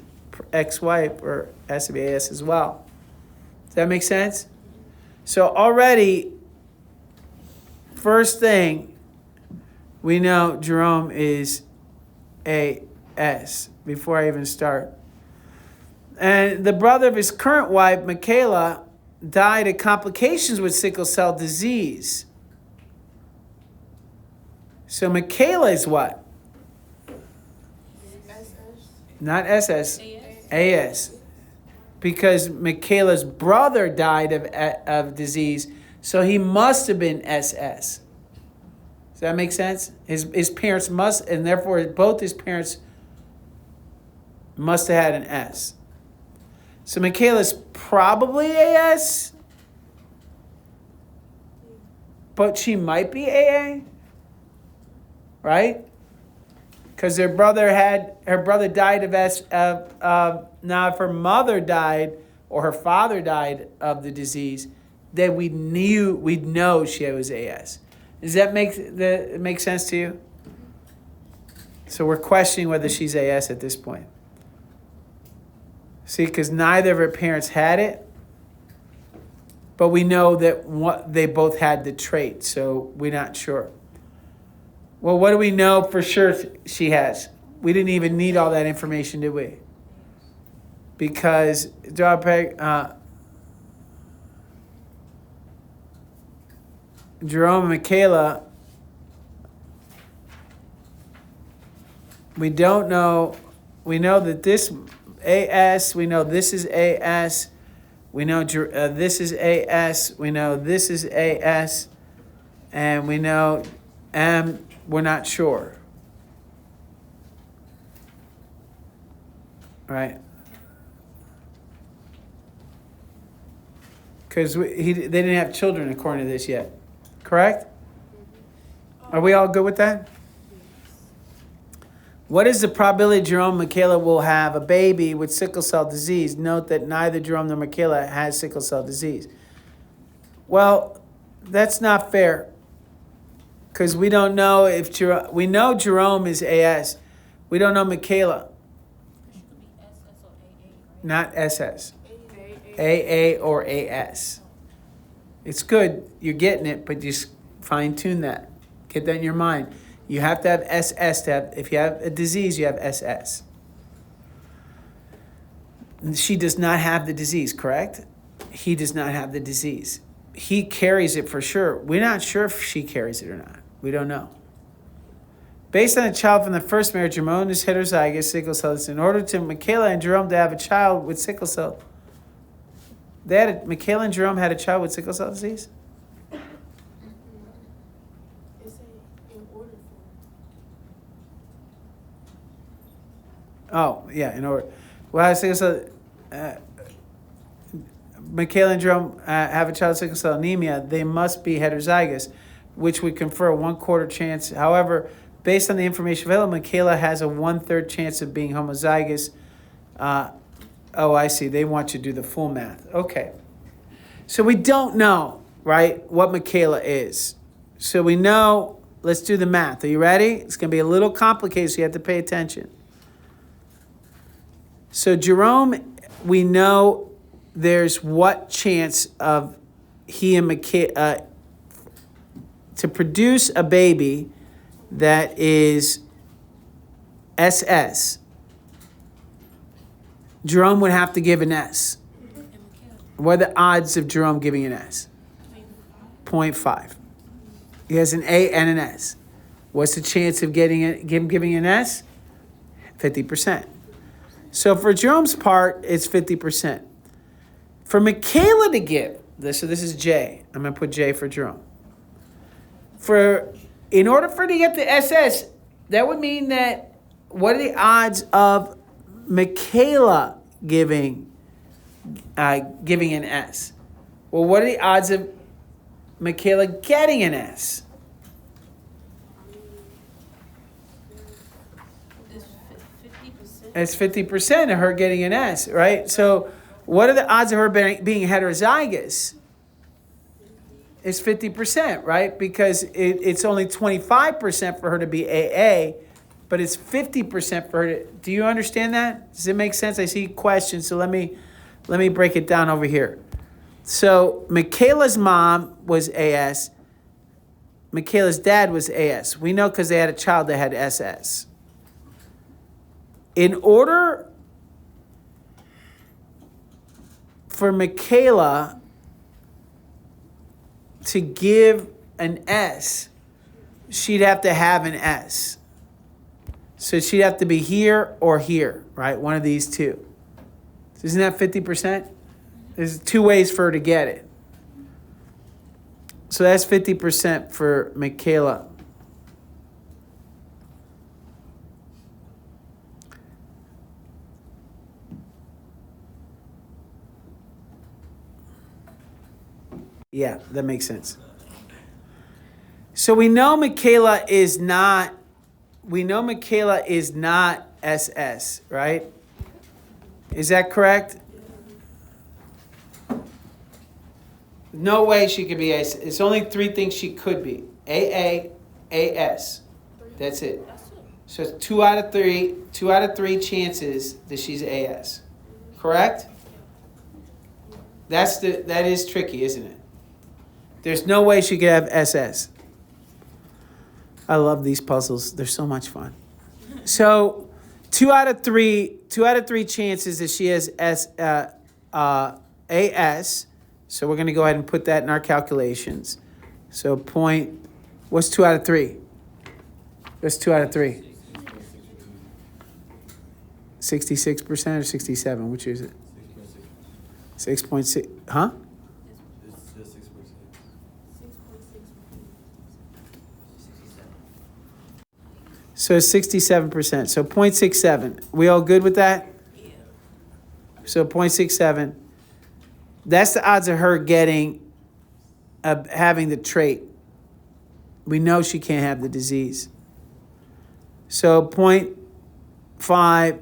ex-wife or has to be AS as well. Does that make sense? So already, first thing, we know Jerome is AS before I even start. And the brother of his current wife, Michaela, died of complications with sickle cell disease. So Michaela is what? Not SS. AS. Because Michaela's brother died of disease, so he must have been SS. Does that make sense? His parents must, and therefore both his parents must have had an S. So Michaela's probably AS, but she might be AA, right? Because her brother died of S. Now, if her mother died or her father died of the disease, then we'd know she was AS. Does that make sense to you? So we're questioning whether she's AS at this point. See, because neither of her parents had it, but we know that they both had the trait, so we're not sure. Well, what do we know for sure she has? We didn't even need all that information, did we? Because Jerome and Michaela, we don't know. We know that this AS, we know this is AS, we know this is AS, we know this is AS, and we know M, we're not sure. Right? Because they didn't have children according to this yet. Correct? Are we all good with that? What is the probability Jerome and Michaela will have a baby with sickle cell disease? Note that neither Jerome nor Michaela has sickle cell disease. Well, that's not fair. Because we don't know if we know Jerome is AS. We don't know Michaela. She could be SS or AA, right? Not SS. AA or AS. It's good. You're getting it, but just fine tune that. Get that in your mind. You have to have SS to have, if you have a disease, you have SS. She does not have the disease, correct? He does not have the disease. He carries it for sure. We're not sure if she carries it or not. We don't know. Based on a child from the first marriage, Jerome is heterozygous sickle cell. In order to Michaela and Jerome to have a child with sickle cell, Michaela and Jerome had a child with sickle cell disease? It's in order for. Oh, yeah, in order. Well, sickle cell. Michaela and Jerome have a child with sickle cell anemia. They must be heterozygous, which would confer a 1/4 chance. However, based on the information available, Michaela has a 1/3 chance of being homozygous. Oh, I see. They want you to do the full math. Okay. So we don't know, right, what Michaela is. So we know, let's do the math. Are you ready? It's going to be a little complicated, so you have to pay attention. So Jerome, we know there's what chance of he and Michaela to produce a baby that is SS. Jerome would have to give an S. What are the odds of Jerome giving an S? 0.5. He has an A and an S. What's the chance of giving an S? 50%. So for Jerome's part, it's 50%. For Michaela to give, so this is J. I'm going to put J for Jerome. In order for her to get the SS, that would mean that what are the odds of Michaela giving an S? Well, what are the odds of Michaela getting an S? It's 50%. It's 50% of her getting an S, right? So what are the odds of her being heterozygous? It's 50%, right? Because it's only 25% for her to be AA, but it's 50% for her to, do you understand that? Does it make sense? I see questions, so let me break it down over here. So Michaela's mom was AS. Michaela's dad was AS. We know because they had a child that had SS. In order for Michaela to give an S, she'd have to have an S. So she'd have to be here or here, right? One of these two. Isn't that 50%? There's two ways for her to get it. So that's 50% for Michaela. Yeah, that makes sense. So we know Michaela is not SS, right? Is that correct? No way she could be AS. It's only three things she could be. AA, AS. That's it. So it's 2 out of 3 chances that she's AS. Correct? That is tricky, isn't it? There's no way she could have SS. I love these puzzles. They're so much fun. So 2 out of 3 chances that she has AS. So we're going to go ahead and put that in our calculations. So what's 2 out of 3? What's 2 out of 3? 66% or 67? Which is it? 6.6. Huh? It's just 6%. So it's 67%. So 0.67. We all good with that? Yeah. So 0.67. That's the odds of her having the trait. We know she can't have the disease. So 0.5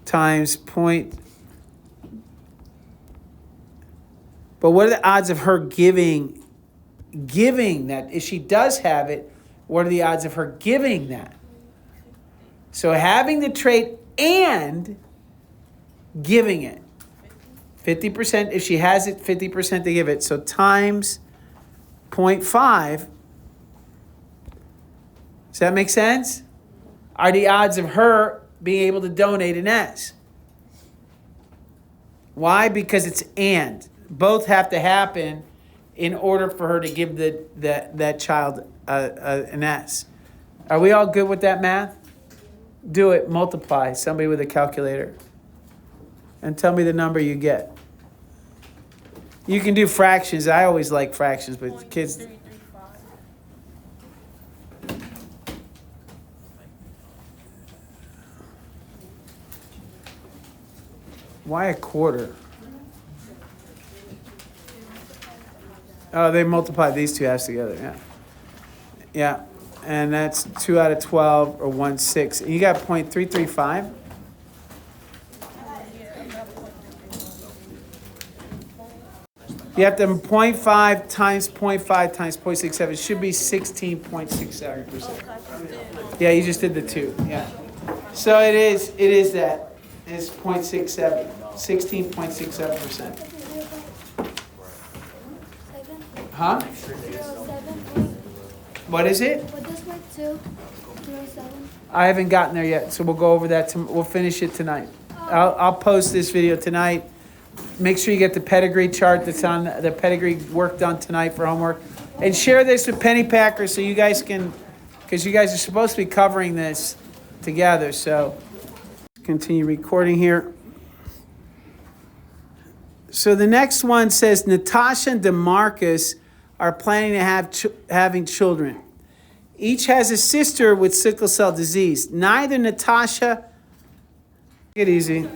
times But what are the odds of her giving that? If she does have it, what are the odds of her giving that? So having the trait and giving it. 50%, if she has it, 50% to give it. So times 0.5. Does that make sense? Are the odds of her being able to donate an S. Why? Because it's and. Both have to happen in order for her to give that child an S. Are we all good with that math? Do it. Multiply. Somebody with a calculator. And tell me the number you get. You can do fractions. I always like fractions, but kids... 0.335. Why a quarter? Oh, they multiply these two halves together, yeah. Yeah, and that's 2 out of 12 or 1/6. And you got 0.335? You have to 0.5 times 0.5 times 0.67. It should be 16.67%. Yeah, you just did the 2, yeah. So it is that. It's 0.67, 16.67%. Huh? 07. What is it? What does my 207? I haven't gotten there yet, so we'll go over that. We'll finish it tonight. I'll post this video tonight. Make sure you get the pedigree chart that's on the pedigree work done tonight for homework. And share this with Penny Packer so you guys can, because you guys are supposed to be covering this together. So continue recording here. So the next one says Natasha and DeMarcus are planning to having children. Each has a sister with sickle cell disease. Neither Natasha, take it easy.